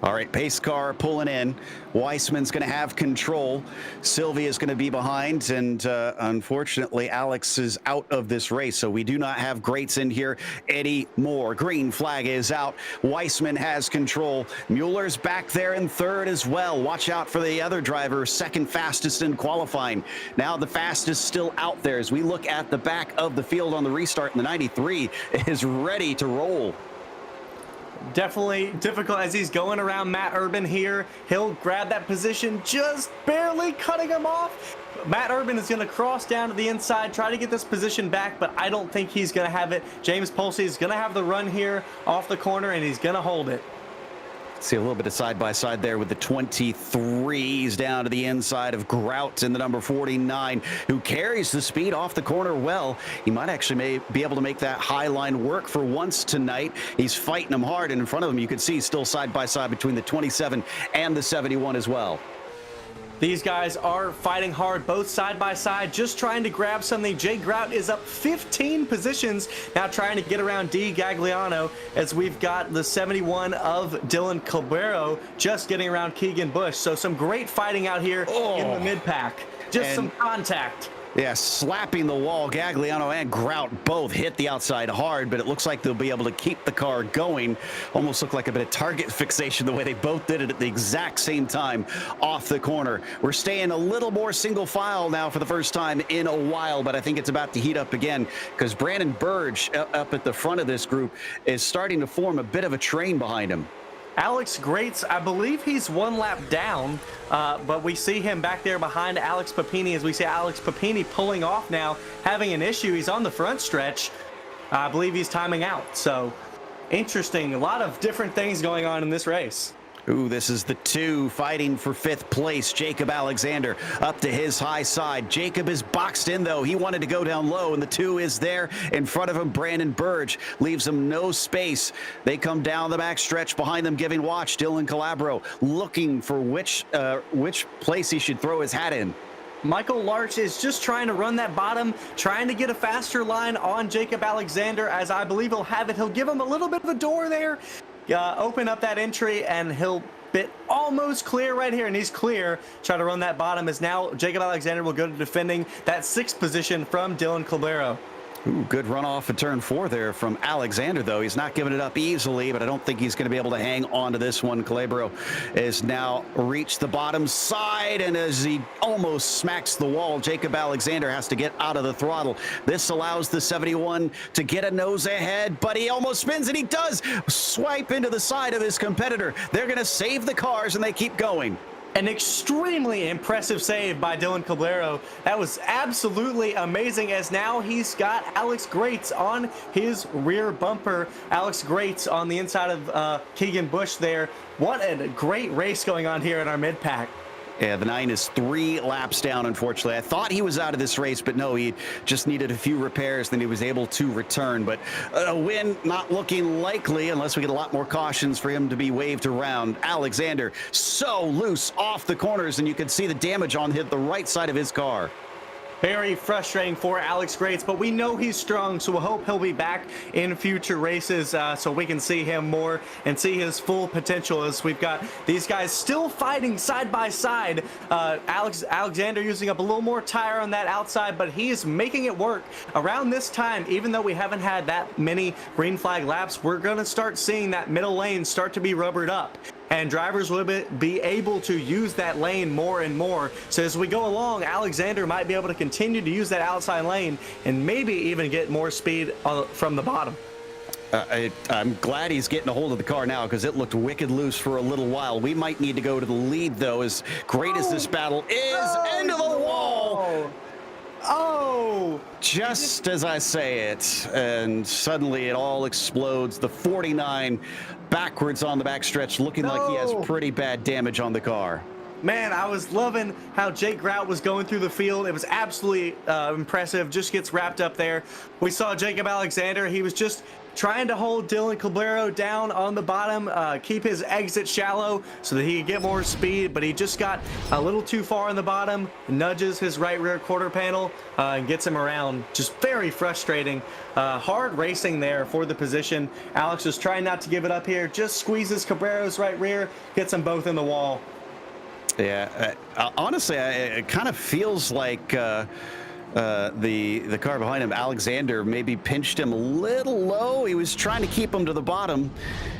All right, pace car pulling in. Weissman's going to have control. Sylvia's going to be behind, and unfortunately, Alex is out of this race, so we do not have greats in here anymore. Green flag is out. Weissman has control. Mueller's back there in third as well. Watch out for the other driver, second fastest in qualifying. Now the fastest still out there as we look at the back of the field on the restart, and the 93 is ready to roll. Definitely difficult as he's going around Matt Urban here. He'll grab that position, just barely cutting him off. Matt Urban is going to cross down to the inside, try to get this position back, but I don't think he's going to have it. James Polsey is going to have the run here off the corner, and he's going to hold it. See a little bit of side-by-side there with the 23s down to the inside of Grout in the number 49, who carries the speed off the corner well. He might actually be able to make that high line work for once tonight. He's fighting them hard, and in front of him you can see still side-by-side between the 27 and the 71 as well. These guys are fighting hard, both side by side, just trying to grab something. Jay Grout is up 15 positions, now trying to get around D. Gagliano, as we've got the 71 of Dylan Cabrero just getting around Keegan Bush. So some great fighting out here in the mid-pack. Just some contact. Yeah, slapping the wall. Gagliano and Grout both hit the outside hard, but it looks like they'll be able to keep the car going. Almost looked like a bit of target fixation the way they both did it at the exact same time off the corner. We're staying a little more single file now for the first time in a while, but I think it's about to heat up again because Brandon Burge up at the front of this group is starting to form a bit of a train behind him. Alex Greats, I believe he's one lap down, but we see him back there behind Alex Papini as we see Alex Papini pulling off now, having an issue. He's on the front stretch. I believe he's timing out. So interesting. A lot of different things going on in this race. Ooh, this is the 2 fighting for 5th place. Jacob Alexander up to his high side. Jacob is boxed in, though. He wanted to go down low, and the 2 is there in front of him. Brandon Burge leaves him no space. They come down the back stretch behind them, giving watch. Dylan Calabro looking for which place he should throw his hat in. Michael Larch is just trying to run that bottom, trying to get a faster line on Jacob Alexander, as I believe he'll have it. He'll give him a little bit of a door there. Open up that entry, and he'll bit almost clear right here, and he's clear. Try to run that bottom, as now Jacob Alexander will go to defending that 6th position from Dylan Cabrero. Ooh, good run off of turn 4 there from Alexander, though. He's not giving it up easily, but I don't think he's going to be able to hang on to this one. Calabro has now reached the bottom side, and as he almost smacks the wall, Jacob Alexander has to get out of the throttle. This allows the 71 to get a nose ahead, but he almost spins, and he does swipe into the side of his competitor. They're going to save the cars, and they keep going. An extremely impressive save by Dylan Cabrero. That was absolutely amazing, as now he's got Alex Greats on his rear bumper. Alex Greats on the inside of Keegan Bush there. What a great race going on here in our mid-pack. Yeah, the 9 is 3 laps down, unfortunately. I thought he was out of this race, but no, he just needed a few repairs, then he was able to return. But a win not looking likely unless we get a lot more cautions for him to be waved around. Alexander so loose off the corners, and you can see the damage on the right side of his car. Very frustrating for Alex Greats, but we know he's strong, so we'll hope he'll be back in future races so we can see him more and see his full potential, as we've got these guys still fighting side by side. Alexander using up a little more tire on that outside, but he's making it work. Around this time, even though we haven't had that many green flag laps, we're going to start seeing that middle lane start to be rubbered up. and drivers will be able to use that lane more and more. So as we go along, Alexander might be able to continue to use that outside lane and maybe even get more speed from the bottom. I'm glad he's getting a hold of the car now because it looked wicked loose for a little while. We might need to go to the lead, though, as great as this battle is. Into the wall! Oh! Just as I say it, and suddenly it all explodes. The 49 backwards on the backstretch, looking like he has pretty bad damage on the car. Man, I was loving how Jake Grout was going through the field. It was absolutely impressive. Just gets wrapped up there. We saw Jacob Alexander. He was just trying to hold Dylan Cabrero down on the bottom, keep his exit shallow so that he could get more speed, but he just got a little too far on the bottom, nudges his right rear quarter panel, and gets him around. Just very frustrating. Hard racing there for the position. Alex was trying not to give it up here, just squeezes Cabrero's right rear, gets them both in the wall. Yeah, honestly, it kind of feels like the car behind him, Alexander, maybe pinched him a little low. He was trying to keep him to the bottom,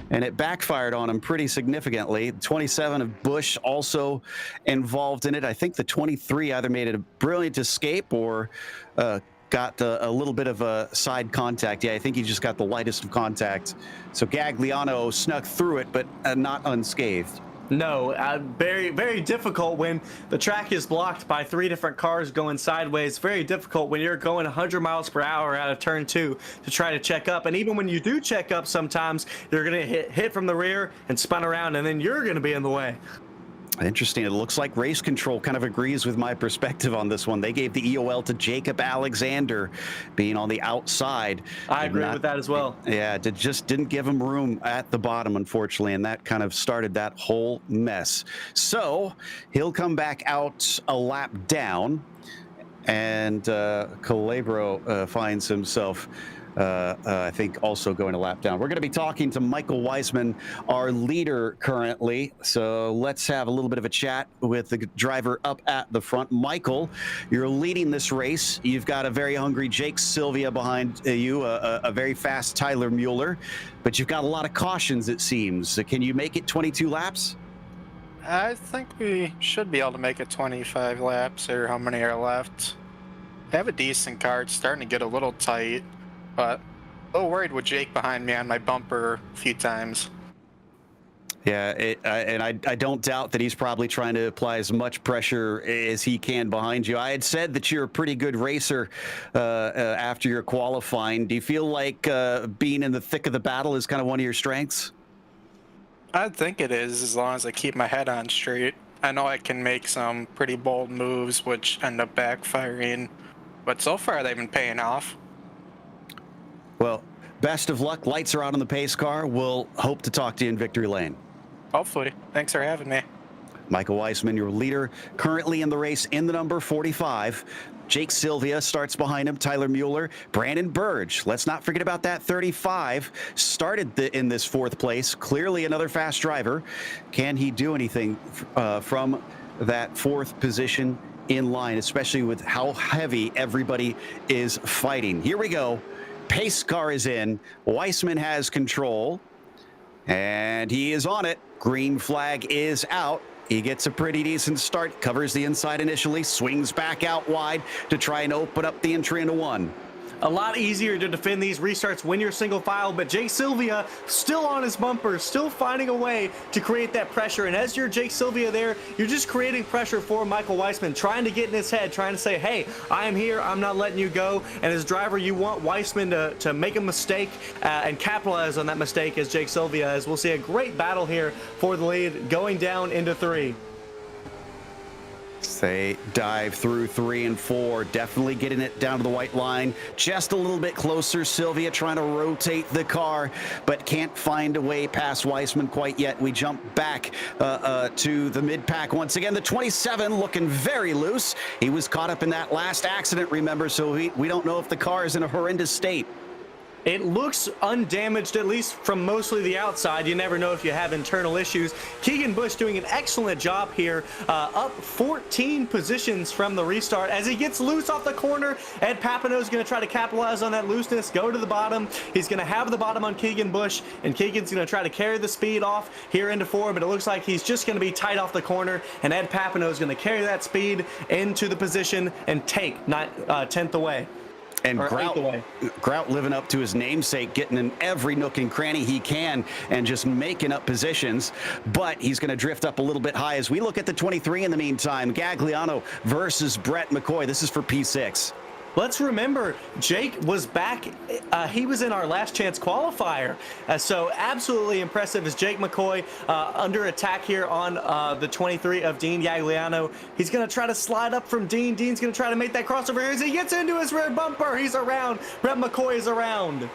and it backfired on him pretty significantly. 27 of Busch also involved in it. I think the 23 either made a brilliant escape or got a little bit of a side contact. Yeah, I think he just got the lightest of contact. So Gagliano snuck through it, but not unscathed. No, very, very difficult when the track is blocked by 3 different cars going sideways. Very difficult when you're going 100 miles per hour out of turn 2 to try to check up. And even when you do check up, sometimes you're going to hit from the rear and spun around, and then you're going to be in the way. Interesting. It looks like Race Control kind of agrees with my perspective on this one. They gave the EOL to Jacob Alexander being on the outside. I agree with that as well. Yeah, it just didn't give him room at the bottom, unfortunately, and that kind of started that whole mess. So he'll come back out a lap down, and Calabro finds himself I think also going a lap down. We're going to be talking to Michael Weisman, our leader currently. So let's have a little bit of a chat with the driver up at the front. Michael, you're leading this race. You've got a very hungry Jake Sylvia behind you, a very fast Tyler Mueller, but you've got a lot of cautions, it seems. Can you make it 22 laps? I think we should be able to make it 25 laps, or how many are left. I have a decent car. It's starting to get a little tight, but a little worried with Jake behind me on my bumper a few times. Yeah, and I don't doubt that he's probably trying to apply as much pressure as he can behind you. I had said that you're a pretty good racer after your qualifying. Do you feel like being in the thick of the battle is kind of one of your strengths? I think it is, as long as I keep my head on straight. I know I can make some pretty bold moves which end up backfiring, but so far they've been paying off. Well, best of luck. Lights are out on the pace car. We'll hope to talk to you in victory lane. Hopefully. Thanks for having me. Michael Weisman, your leader, currently in the race in the number 45. Jake Sylvia starts behind him. Tyler Mueller, Brandon Burge. Let's not forget about that 35. Started in this 4th place. Clearly another fast driver. Can he do anything from that 4th position in line, especially with how heavy everybody is fighting? Here we go. Pace car is in. Weisman has control, and he is on it. Green flag is out. He gets a pretty decent start, covers the inside initially, swings back out wide to try and open up the entry into 1. A lot easier to defend these restarts when you're single file, but Jake Sylvia still on his bumper, still finding a way to create that pressure. And as you're Jake Sylvia there, you're just creating pressure for Michael Weisman, trying to get in his head, trying to say, hey, I am here, I'm not letting you go. And as driver, you want Weisman to make a mistake and capitalize on that mistake as Jake Sylvia, as we'll see a great battle here for the lead going down into 3. They dive through 3 and 4, definitely getting it down to the white line, just a little bit closer. Sylvia trying to rotate the car, but can't find a way past Weisman quite yet. We jump back to the mid-pack once again. The 27 looking very loose. He was caught up in that last accident, remember, so we don't know if the car is in a horrendous state. It looks undamaged, at least from mostly the outside. You never know if you have internal issues. Keegan Busch doing an excellent job here, up 14 positions from the restart. As he gets loose off the corner, Ed Papineau's going to try to capitalize on that looseness, go to the bottom. He's going to have the bottom on Keegan Busch, and Keegan's going to try to carry the speed off here into 4, but it looks like he's just going to be tight off the corner, and Ed Papineau's going to carry that speed into the position and take 10th away. And Grout living up to his namesake, getting in every nook and cranny he can and just making up positions. But he's going to drift up a little bit high as we look at the 23 in the meantime. Gagliano versus Brett McCoy. This is for P6. Let's remember, Jake was back. He was in our last chance qualifier. So absolutely impressive as Jake McCoy under attack here on the 23 of Dean Gagliano. He's going to try to slide up from Dean. Dean's going to try to make that crossover here as he gets into his rear bumper. He's around. Brett McCoy is around.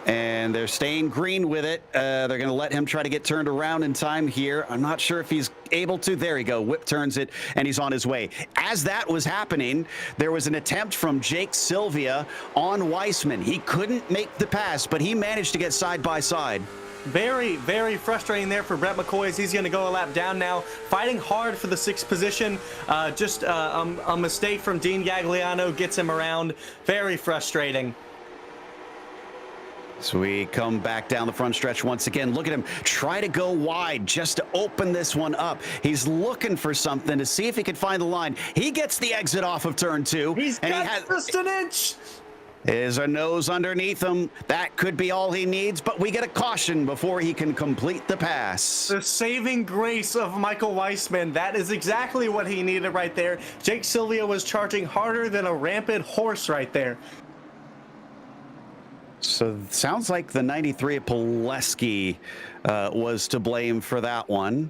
And they're staying green with it. They're going to let him try to get turned around in time here. I'm not sure if he's able to. There he go. Whip turns it, and he's on his way. As that was happening, there was an attempt from Jake Sylvia on Weissman. He couldn't make the pass, but he managed to get side by side. Very, very frustrating there for Brett McCoy as he's going to go a lap down now, fighting hard for the 6th position. Just a mistake from Dean Gagliano gets him around. Very frustrating. So we come back down the front stretch once again. Look at him try to go wide just to open this one up. He's looking for something to see if he can find the line. He gets the exit off of turn 2. He's got just an inch. Is a nose underneath him. That could be all he needs, but we get a caution before he can complete the pass. The saving grace of Michael Weissman. That is exactly what he needed right there. Jake Sylvia was charging harder than a rampant horse right there. So sounds like the 93 at Pileski was to blame for that one.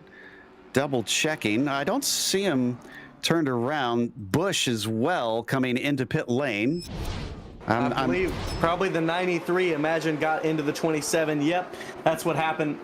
Double checking. I don't see him turned around. Busch as well coming into pit lane. I believe probably the 93, imagine, got into the 27. Yep, that's what happened.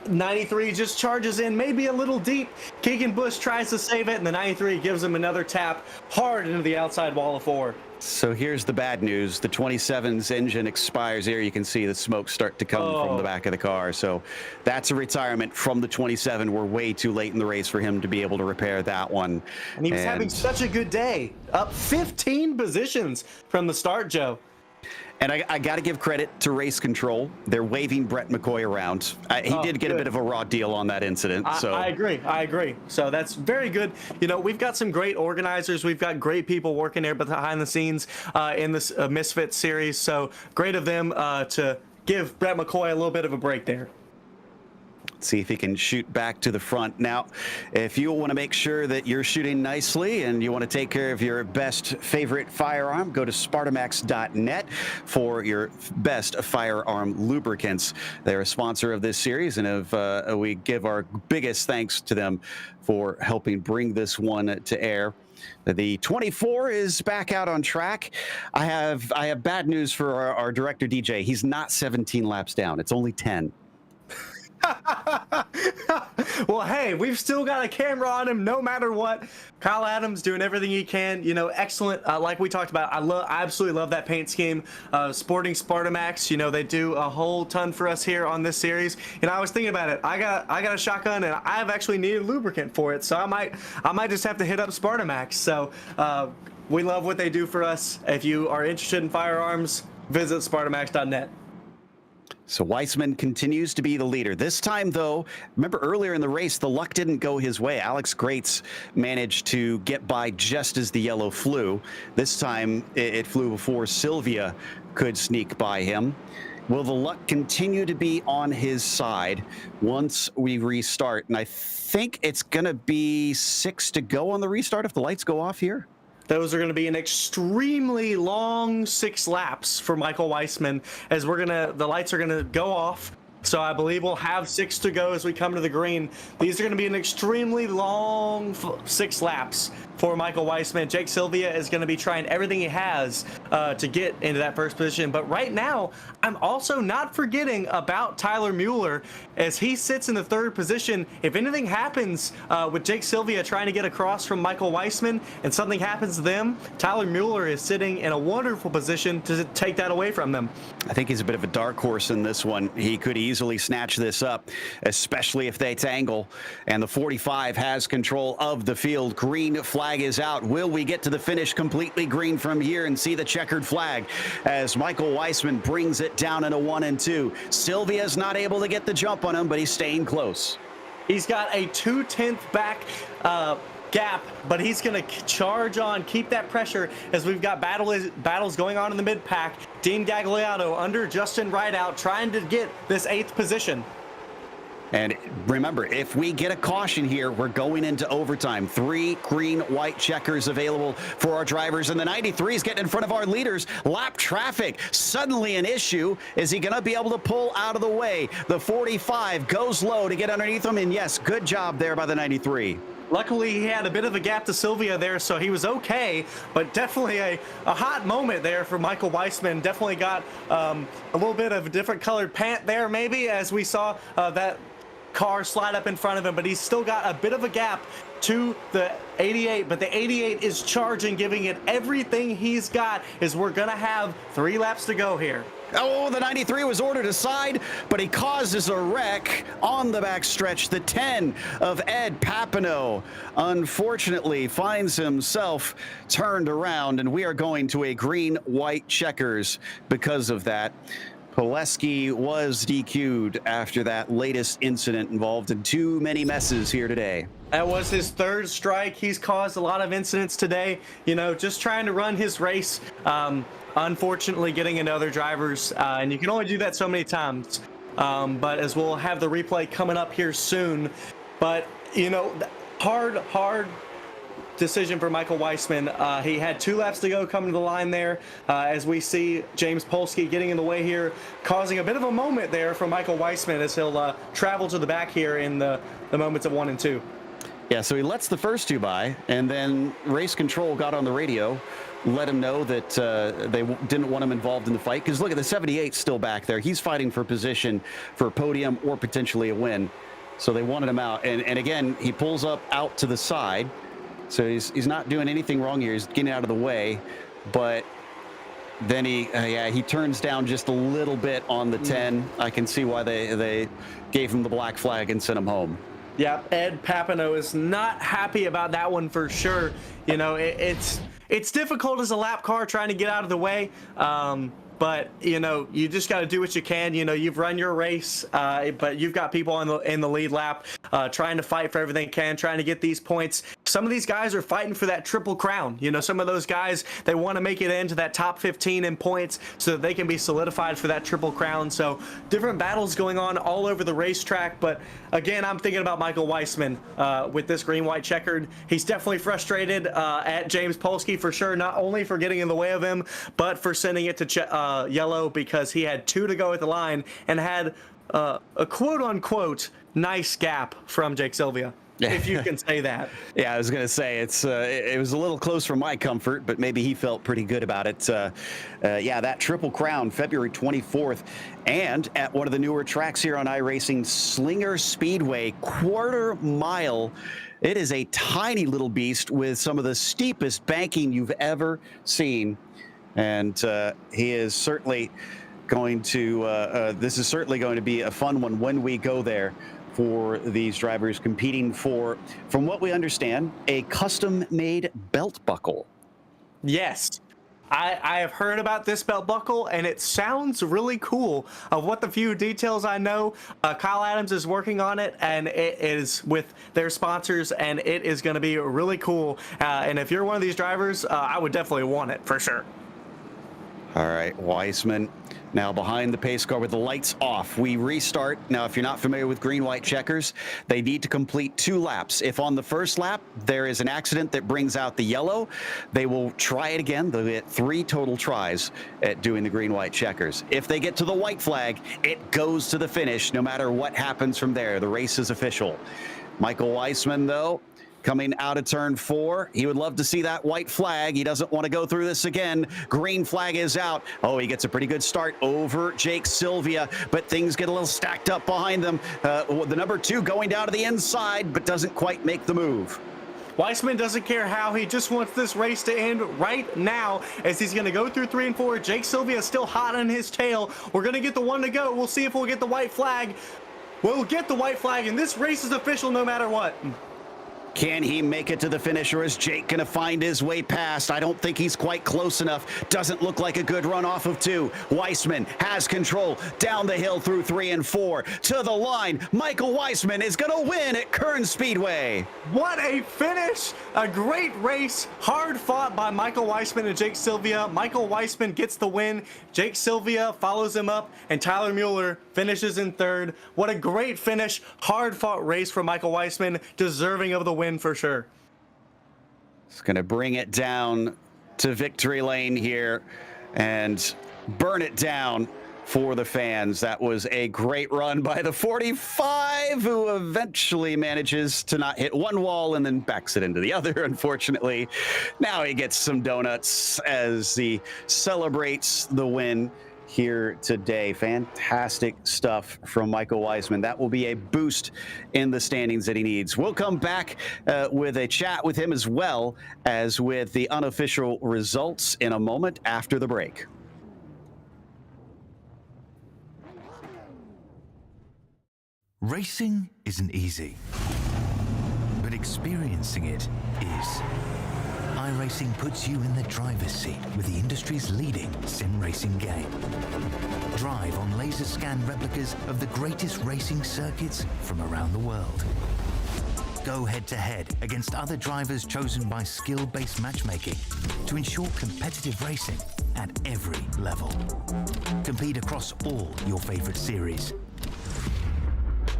93 just charges in, maybe a little deep. Keegan Busch tries to save it, and the 93 gives him another tap hard into the outside wall of 4. So here's the bad news. The 27's engine expires here. You can see the smoke start to come from the back of the car. So that's a retirement from the 27. We're way too late in the race for him to be able to repair that one. And he was having such a good day. Up 15 positions from the start, Joe. And I got to give credit to Race Control. They're waving Brett McCoy around. He did get a bit of a raw deal on that incident. So I agree. So that's very good. You know, we've got some great organizers. We've got great people working there behind the scenes in this Misfit series. So great of them to give Brett McCoy a little bit of a break there. See if he can shoot back to the front. Now, if you want to make sure that you're shooting nicely and you want to take care of your best favorite firearm, go to Spartamax.net for your best firearm lubricants. They're a sponsor of this series, and we give our biggest thanks to them for helping bring this one to air. The 24 is back out on track. I have bad news for our director, DJ. He's not 17 laps down. It's only 10. Well, hey, we've still got a camera on him no matter what. Kyle Adams doing everything he can, you know, excellent. Like we talked about, I absolutely love that paint scheme. Sporting Spartamax, you know, they do a whole ton for us here on this series. And I was thinking about it. I got a shotgun, and I've actually needed lubricant for it, so I might just have to hit up Spartamax. So we love what they do for us. If you are interested in firearms, visit Spartamax.net. So Weissman continues to be the leader. This time, though, remember earlier in the race, the luck didn't go his way. Alex Greats managed to get by just as the yellow flew. This time, it flew before Sylvia could sneak by him. Will the luck continue to be on his side once we restart? And I think it's going to be 6 to go on the restart if the lights go off here. Those are going to be an extremely long 6 laps for Michael Weissman, as the lights are going to go off. So I believe we'll have 6 to go as we come to the green. These are going to be an extremely long 6 laps for Michael Weissman. Jake Sylvia is going to be trying everything he has to get into that first position. But right now, I'm also not forgetting about Tyler Mueller as he sits in the third position. If anything happens with Jake Sylvia trying to get across from Michael Weissman and something happens to them, Tyler Mueller is sitting in a wonderful position to take that away from them. I think he's a bit of a dark horse in this one. He could easily snatch this up, especially if they tangle. And the 45 has control of the field. Green flag is out. Will we get to the finish completely green from here and see the checkered flag as Michael Weissman brings it down in a 1 and 2? Sylvia's not able to get the jump on him, but he's staying close. He's got a 2/10 back gap, but he's going to charge on, keep that pressure as we've got battles going on in the mid pack. Dean Gagliano under Justin Rideout trying to get this 8th position. And remember, if we get a caution here, we're going into overtime. 3 green-white checkers available for our drivers, and the 93 is getting in front of our leaders. Lap traffic, suddenly an issue. Is he going to be able to pull out of the way? The 45 goes low to get underneath him, and yes, good job there by the 93. Luckily, he had a bit of a gap to Sylvia there, so he was okay, but definitely a hot moment there for Michael Weissman. Definitely got a little bit of a different colored pant there, maybe, as we saw that car slide up in front of him, but he's still got a bit of a gap to the 88, but the 88 is charging, giving it everything he's got, as we're gonna have 3 laps to go here. Oh, the 93 was ordered aside, but he causes a wreck on the backstretch. The 10 of Ed Papineau, unfortunately, finds himself turned around, and we are going to a green-white checkers because of that. Pileski was DQ'd after that latest incident involved in too many messes here today. That was his 3rd strike. He's caused a lot of incidents today, you know, just trying to run his race. Unfortunately, getting into other drivers, and you can only do that so many times. But as we'll have the replay coming up here soon. But, you know, hard decision for Michael Weissman. He had 2 laps to go coming to the line there, as we see James Polsky getting in the way here, causing a bit of a moment there for Michael Weissman as he'll travel to the back here in the moments of 1 and 2. Yeah, so he lets the first 2 by, and then race control got on the radio, let him know that they didn't want him involved in the fight. Because look at the 78 still back there. He's fighting for position for a podium or potentially a win. So they wanted him out. And again, he pulls up out to the side. So he's not doing anything wrong here. He's getting out of the way, but then he turns down just a little bit on the 10. I can see why they gave him the black flag and sent him home. Yeah, Ed Papineau is not happy about that one for sure. You know, it's difficult as a lap car trying to get out of the way. But, you know, you just got to do what you can. You know, you've run your race, but you've got people in the lead lap trying to fight for everything they can, trying to get these points. Some of these guys are fighting for that triple crown. You know, some of those guys, they want to make it into that top 15 in points so that they can be solidified for that triple crown. So different battles going on all over the racetrack. But again, I'm thinking about Michael Weissman with this green-white checkered. He's definitely frustrated at James Polsky for sure, not only for getting in the way of him, but for sending it to yellow, because he had 2 to go at the line and had a quote-unquote nice gap from Jake Sylvia, if you can say that. Yeah, I was going to say it was a little close for my comfort, but maybe he felt pretty good about it. Yeah, that Triple Crown, February 24th, and at one of the newer tracks here on iRacing, Slinger Speedway, 1/4 mile. It is a tiny little beast with some of the steepest banking you've ever seen. And he is certainly going to, this is certainly going to be a fun one when we go there for these drivers competing for, from what we understand, a custom-made belt buckle. Yes. I have heard about this belt buckle, and it sounds really cool. Of what the few details I know, Kyle Adams is working on it, and it is with their sponsors, and it is going to be really cool. And if you're one of these drivers, I would definitely want it for sure. All right, Weissman now behind the pace car with the lights off. We restart. Now, if you're not familiar with green-white checkers, they need to complete 2 laps. If on the first lap there is an accident that brings out the yellow, they will try it again. They'll get 3 total tries at doing the green-white checkers. If they get to the white flag, it goes to the finish no matter what happens from there. The race is official. Michael Weissman, though, Coming out of turn 4, he would love to see that white flag. He doesn't want to go through this again. Green flag is out. Oh, he gets a pretty good start over Jake Sylvia, but things get a little stacked up behind them. The number 2 going down to the inside, but doesn't quite make the move. Weissman doesn't care how. He just wants this race to end right now as he's going to go through 3 and 4. Jake Sylvia is still hot on his tail. We're going to get the 1 to go. We'll see if we'll get the white flag. We'll get the white flag, and this race is official no matter what. Can he make it to the finish, or is Jake going to find his way past? I don't think he's quite close enough. Doesn't look like a good run off of 2. Weissman has control down the hill through 3 and 4. To the line, Michael Weissman is going to win at Kern Speedway. What a finish! A great race, hard fought by Michael Weissman and Jake Sylvia. Michael Weissman gets the win. Jake Sylvia follows him up, and Tyler Mueller finishes in 3rd. What a great finish, hard fought race for Michael Weissman, deserving of the win for sure. It's going to bring it down to victory lane here and burn it down for the fans. That was a great run by the 45, who eventually manages to not hit one wall and then backs it into the other, unfortunately. Now he gets some donuts as he celebrates the win here today. Fantastic stuff from Michael Weissman. That will be a boost in the standings that he needs. We'll come back with a chat with him as well as with the unofficial results in a moment after the break. Racing isn't easy, but experiencing it is. iRacing puts you in the driver's seat with the industry's leading sim racing game. Drive on laser scan replicas of the greatest racing circuits from around the world. Go head-to-head against other drivers chosen by skill-based matchmaking to ensure competitive racing at every level. Compete across all your favorite series.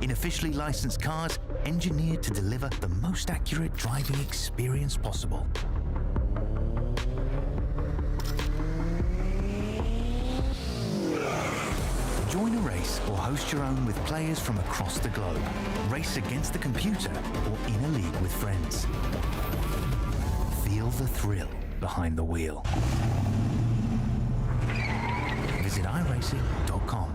In officially licensed cars, engineered to deliver the most accurate driving experience possible. Join a race or host your own with players from across the globe. Race against the computer or in a league with friends. Feel the thrill behind the wheel. Visit iRacing.com.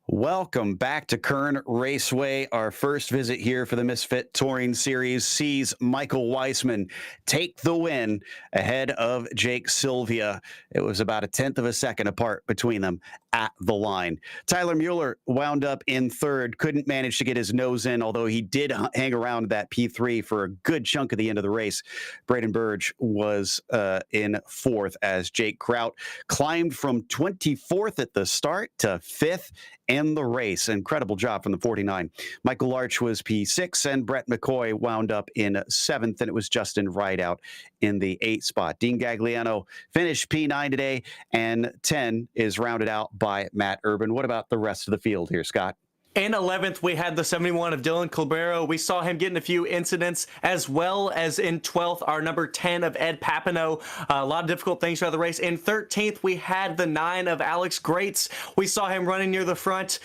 Welcome back to Kern Raceway. Our first visit here for the Misfit Touring Series sees Michael Weissman take the win ahead of Jake Sylvia. It was about a tenth of a second apart between them at the line. Tyler Mueller wound up in 3rd, couldn't manage to get his nose in, although he did hang around that P3 for a good chunk of the end of the race. Braden Burge was in 4th as Jake Kraut climbed from 24th at the start to 5th in the race. Incredible job from the 49. Michael Larch was P6 and Brett McCoy wound up in 7th, and it was Justin Rideout in the 8th spot. Dean Gagliano finished P9 today, and 10 is rounded out by Matt Urban. What about the rest of the field here, Scott? In 11th, we had the 71 of Dylan Colbero. We saw him getting a few incidents, as well as in 12th, our number 10 of Ed Papineau. A lot of difficult things throughout the race. In 13th, we had the 9 of Alex Greats. We saw him running near the front.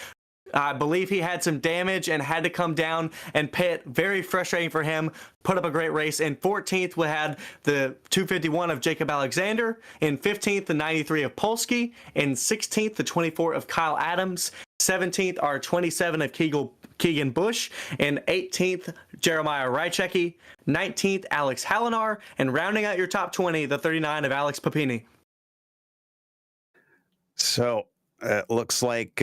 I believe he had some damage and had to come down and pit. Very frustrating for him. Put up a great race. In 14th, we had the 251 of Jacob Alexander. In 15th, the 93 of Polsky. In 16th, the 24 of Kyle Adams. 17th, our 27 of Keegan Bush. And 18th, Jeremiah Rychecki. 19th, Alex Hallinar. And rounding out your top 20, the 39 of Alex Papini. So it looks like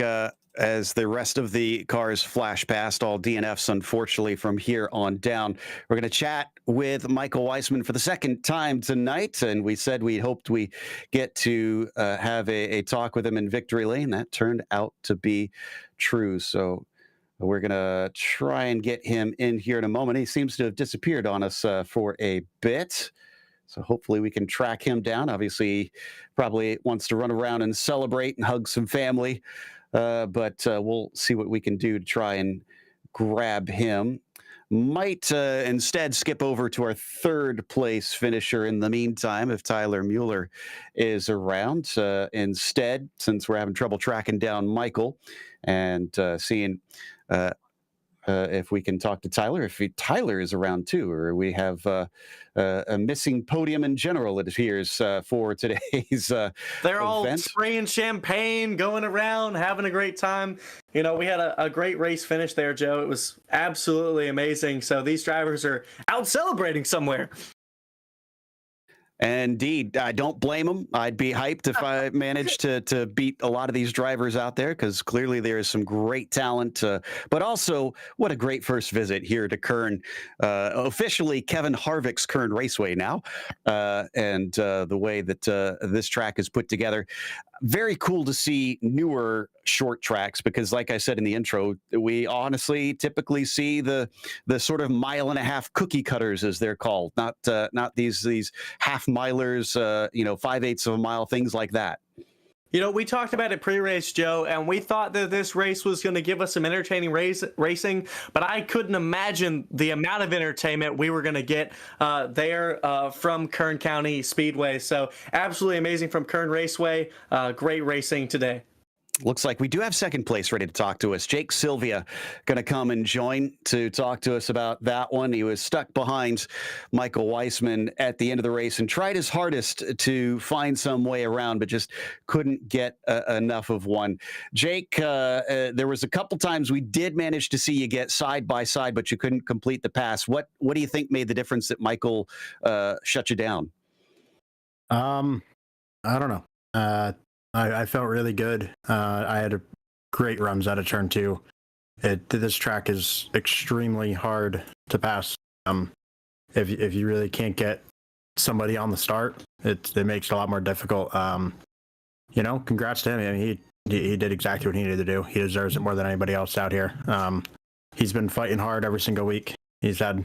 as the rest of the cars flash past, all DNFs, unfortunately, from here on down. We're going to chat with Michael Weissman for the second time tonight, and we said we hoped we get to have a talk with him in Victory Lane. That turned out to be true, so we're going to try and get him in here in a moment. He seems to have disappeared on us for a bit. So hopefully we can track him down. Obviously, he probably wants to run around and celebrate and hug some family. But we'll see what we can do to try and grab him. might instead skip over to our third place finisher in the meantime, if Tyler Mueller is around. Instead, since we're having trouble tracking down Michael and seeing if we can talk to Tyler, if Tyler is around too, or we have a missing podium in general, it appears, for today's They're all event. spraying champagne, going around, having a great time. You know, we had a great race finish there, Joe. It was absolutely amazing. So these drivers are out celebrating somewhere. Indeed, I don't blame them. I'd be hyped if I managed to beat a lot of these drivers out there, because clearly there is some great talent. But also, what a great first visit here to Kern, officially Kevin Harvick's Kern Raceway now, and the way that this track is put together. Very cool to see newer short tracks, because like I said in the intro, we honestly typically see the sort of 1.5-mile cookie cutters, as they're called, not these half milers, 5/8 of a mile, things like that. You know, we talked about it pre-race, Joe, and we thought that this race was going to give us some entertaining racing, but I couldn't imagine the amount of entertainment we were going to get there from Kern County Speedway. So absolutely amazing from Kern Raceway. Great racing today. Looks like we do have second place ready to talk to us. Jake Sylvia going to come and join to talk to us about that one. He was stuck behind Michael Weissman at the end of the race and tried his hardest to find some way around, but just couldn't get enough of one. Jake, there was a couple times we did manage to see you get side by side, but you couldn't complete the pass. What do you think made the difference that Michael shut you down? I don't know. I felt really good. I had a great runs out of turn 2. This track is extremely hard to pass. If you really can't get somebody on the start, it makes it a lot more difficult. Congrats to him. I mean, he did exactly what he needed to do. He deserves it more than anybody else out here. He's been fighting hard every single week. He's had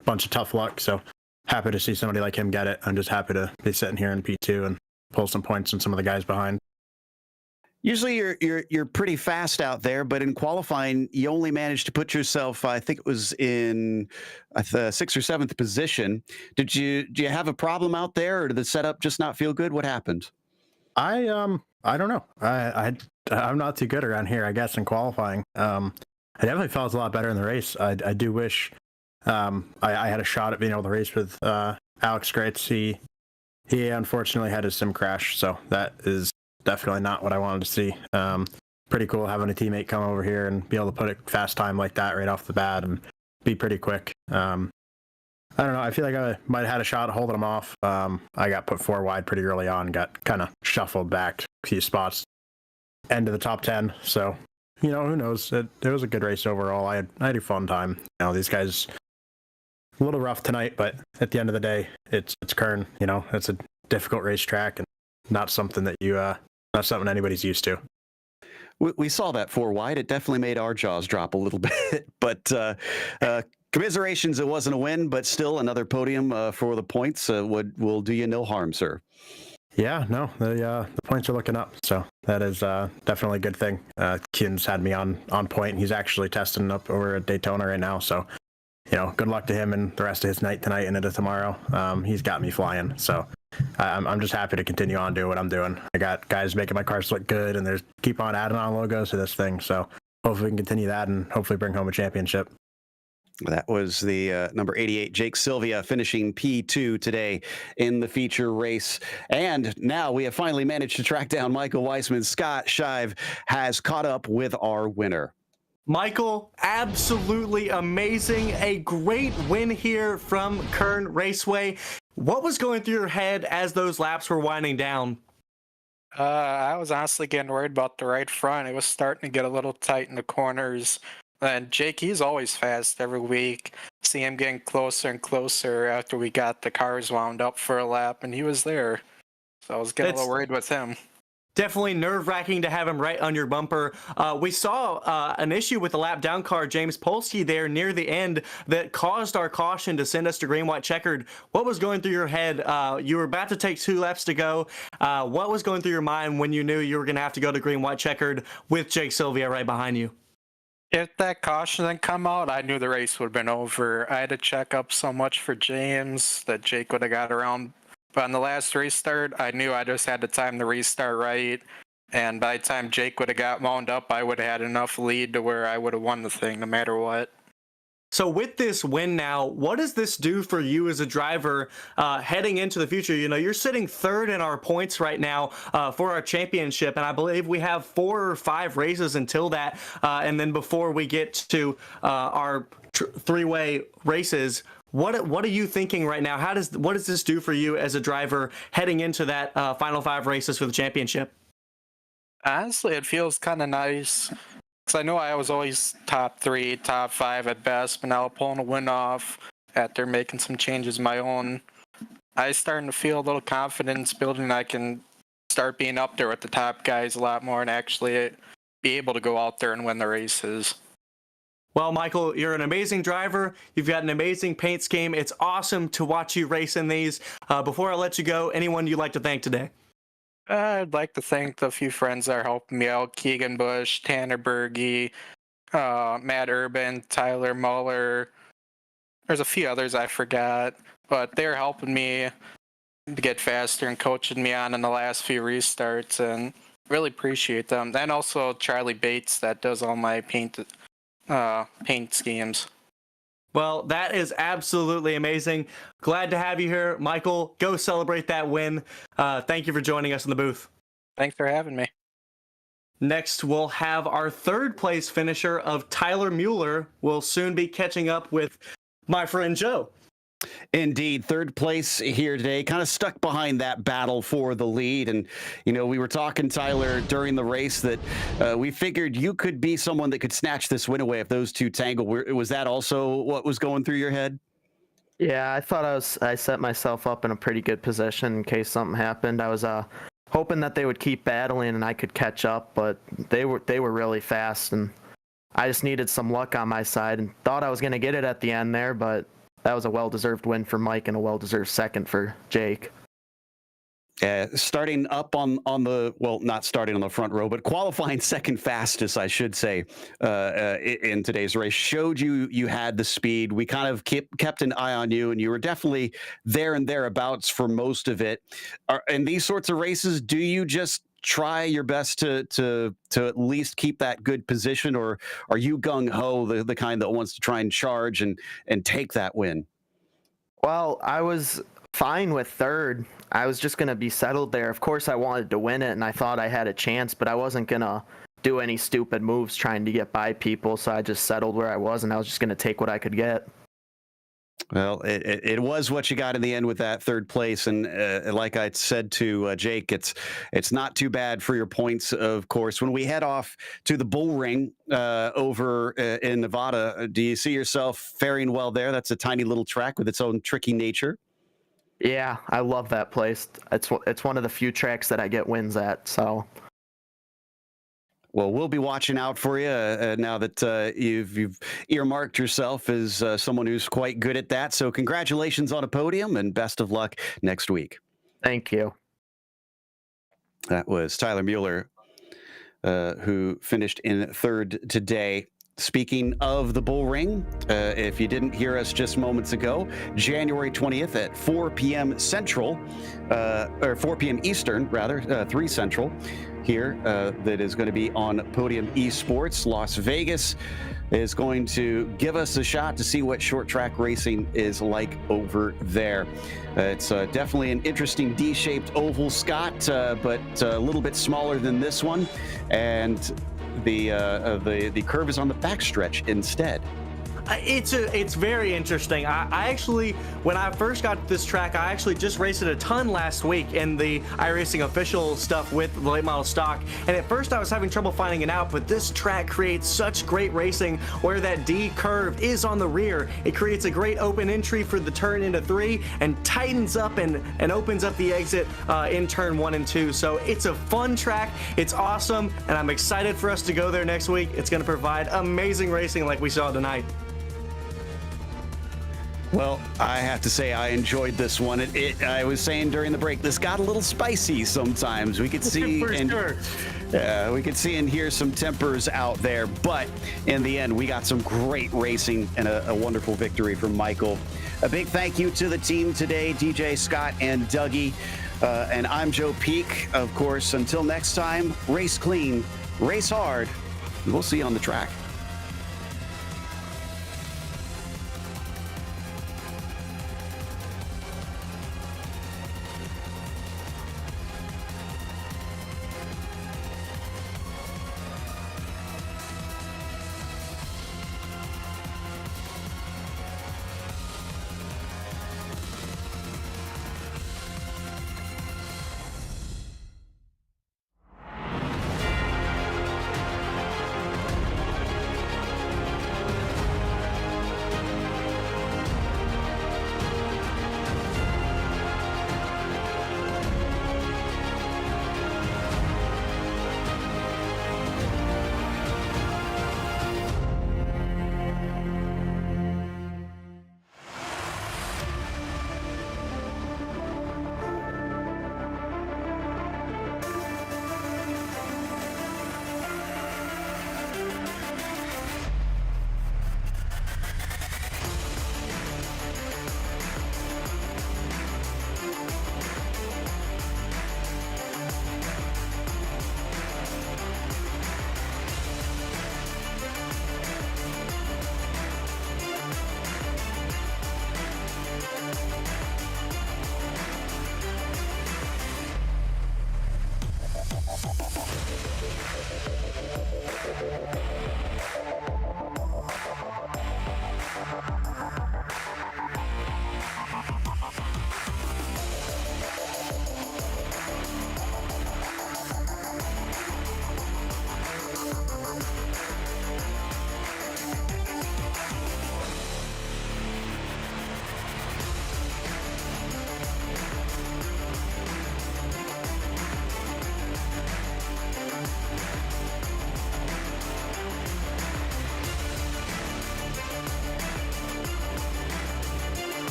a bunch of tough luck, so happy to see somebody like him get it. I'm just happy to be sitting here in P2 and pull some points on some of the guys behind. Usually you're pretty fast out there, but in qualifying, you only managed to put yourself, I think it was in the 6th or 7th position. Do you have a problem out there, or did the setup just not feel good? What happened? I don't know. I'm not too good around here, I guess, in qualifying. I definitely felt a lot better in the race. I do wish I had a shot at being able to race with Alex Greitz. He unfortunately had his sim crash, so that is definitely not what I wanted to see. Pretty cool having a teammate come over here and be able to put a fast time like that right off the bat and be pretty quick. I don't know. I feel like I might have had a shot holding him off. I got put 4 wide pretty early on, got kind of shuffled back a few spots, end of the top 10. So, who knows? It was a good race overall. I had a fun time. These guys, a little rough tonight, but at the end of the day, it's Kern. It's a difficult racetrack and not something that not something anybody's used to. We saw that 4 wide. It definitely made our jaws drop a little bit, but commiserations, it wasn't a win, but still another podium for the points will do you no harm, sir. Yeah, no, the points are looking up, so that is definitely a good thing. Kuhn's had me on point, and he's actually testing up over at Daytona right now, so good luck to him and the rest of his night tonight and into tomorrow. He's got me flying, so I'm just happy to continue on doing what I'm doing. I got guys making my cars look good, and there's keep on adding on logos to this thing, so hopefully we can continue that and hopefully bring home a championship. That was the number 88, Jake Sylvia, finishing P2 today in the feature race. And now we have finally managed to track down Michael Weissman. Scott Shive has caught up with our winner. Michael, absolutely amazing. A great win here from Kern Raceway. What was going through your head as those laps were winding down? I was honestly getting worried about the right front. It was starting to get a little tight in the corners. And Jake, he's always fast every week. See him getting closer and closer after we got the cars wound up for a lap, and he was there. So I was getting a little worried with him. Definitely nerve-wracking to have him right on your bumper. We saw an issue with the lap down car, James Polsky, there near the end that caused our caution to send us to green, white, checkered. What was going through your head? You were about to take 2 laps to go. What was going through your mind when you knew you were going to have to go to green, white, checkered with Jake Sylvia right behind you? If that caution didn't come out, I knew the race would have been over. I had to check up so much for James that Jake would have got around. But on the last restart, I knew I just had to time the restart right. And by the time Jake would have got wound up, I would have had enough lead to where I would have won the thing no matter what. So with this win now, what does this do for you as a driver heading into the future? You know, you're sitting third in our points right now for our championship, and I believe we have 4 or 5 races until that, and then before we get to our three-way races. What are you thinking right now? What does this do for you as a driver heading into that final 5 races for the championship? Honestly, it feels kind of nice. Because I know I was always top 3, top 5 at best, but now pulling a win off after making some changes of my own, I starting to feel a little confidence building. I can start being up there with the top guys a lot more and actually be able to go out there and win the races. Well, Michael, you're an amazing driver. You've got an amazing paint scheme. It's awesome to watch you race in these. Before I let you go, anyone you'd like to thank today? I'd like to thank the few friends that are helping me out: Keegan Bush, Tanner Berge, Matt Urban, Tyler Muller. There's a few others I forgot, but they're helping me to get faster and coaching me on in the last few restarts, and really appreciate them. And also Charlie Bates that does all my paint schemes. Well, that is absolutely amazing. Glad to have you here, Michael. Go celebrate that win. Thank you for joining us in the booth. Thanks for having me. Next, we'll have our 3rd place finisher of Tyler Mueller. Will soon be catching up with my friend Joe. Indeed, 3rd place here today, kind of stuck behind that battle for the lead. And, you know, we were talking, Tyler, during the race that we figured you could be someone that could snatch this win away if those two tangle. Was that also what was going through your head? Yeah, I thought I set myself up in a pretty good position in case something happened. I was hoping that they would keep battling and I could catch up, but they were really fast, and I just needed some luck on my side and thought I was going to get it at the end there, but that was a well-deserved win for Mike and a well-deserved second for Jake. Starting up on the, well, not starting on the front row, but qualifying second fastest, I should say, in today's race, showed you had the speed. We kind of kept an eye on you, and you were definitely there and thereabouts for most of it. In these sorts of races, do you just try your best to at least keep that good position, or are you gung-ho, the kind that wants to try and charge and take that win? Well, I was fine with 3rd. I was just going to be settled there. Of course, I wanted to win it, and I thought I had a chance, but I wasn't going to do any stupid moves trying to get by people, so I just settled where I was, and I was just going to take what I could get. Well, it was what you got in the end with that 3rd place, and like I said to Jake, it's not too bad for your points. Of course, when we head off to the Bull Ring over in Nevada, do you see yourself faring well there? That's a tiny little track with its own tricky nature. Yeah, I love that place. It's one of the few tracks that I get wins at. So. Well, we'll be watching out for you now that you've earmarked yourself as someone who's quite good at that. So congratulations on a podium and best of luck next week. Thank you. That was Tyler Mueller, who finished in 3rd today. Speaking of the Bull Ring, if you didn't hear us just moments ago, January 20th at 4 p.m. Central, or 4 p.m. Eastern, rather, 3 Central, here, that is going to be on Podium Esports. Las Vegas is going to give us a shot to see what short track racing is like over there. It's definitely an interesting D-shaped oval, Scott, but a little bit smaller than this one, and the curve is on the backstretch instead. It's very interesting. I actually, when I first got to this track, I actually just raced it a ton last week in the iRacing official stuff with the late model stock. And at first I was having trouble finding it out, but this track creates such great racing where that D curve is on the rear. It creates a great open entry for the turn into 3 and tightens up and opens up the exit in turn 1 and 2. So it's a fun track. It's awesome. And I'm excited for us to go there next week. It's going to provide amazing racing like we saw tonight. Well, I have to say I enjoyed this one. I was saying during the break, this got a little spicy sometimes. We could see, For and sure. We could see and hear some tempers out there, but in the end, we got some great racing and a wonderful victory from Michael. A big thank you to the team today, DJ, Scott, and Dougie. And I'm Joe Peak. Of course, until next time, race clean, race hard, and we'll see you on the track.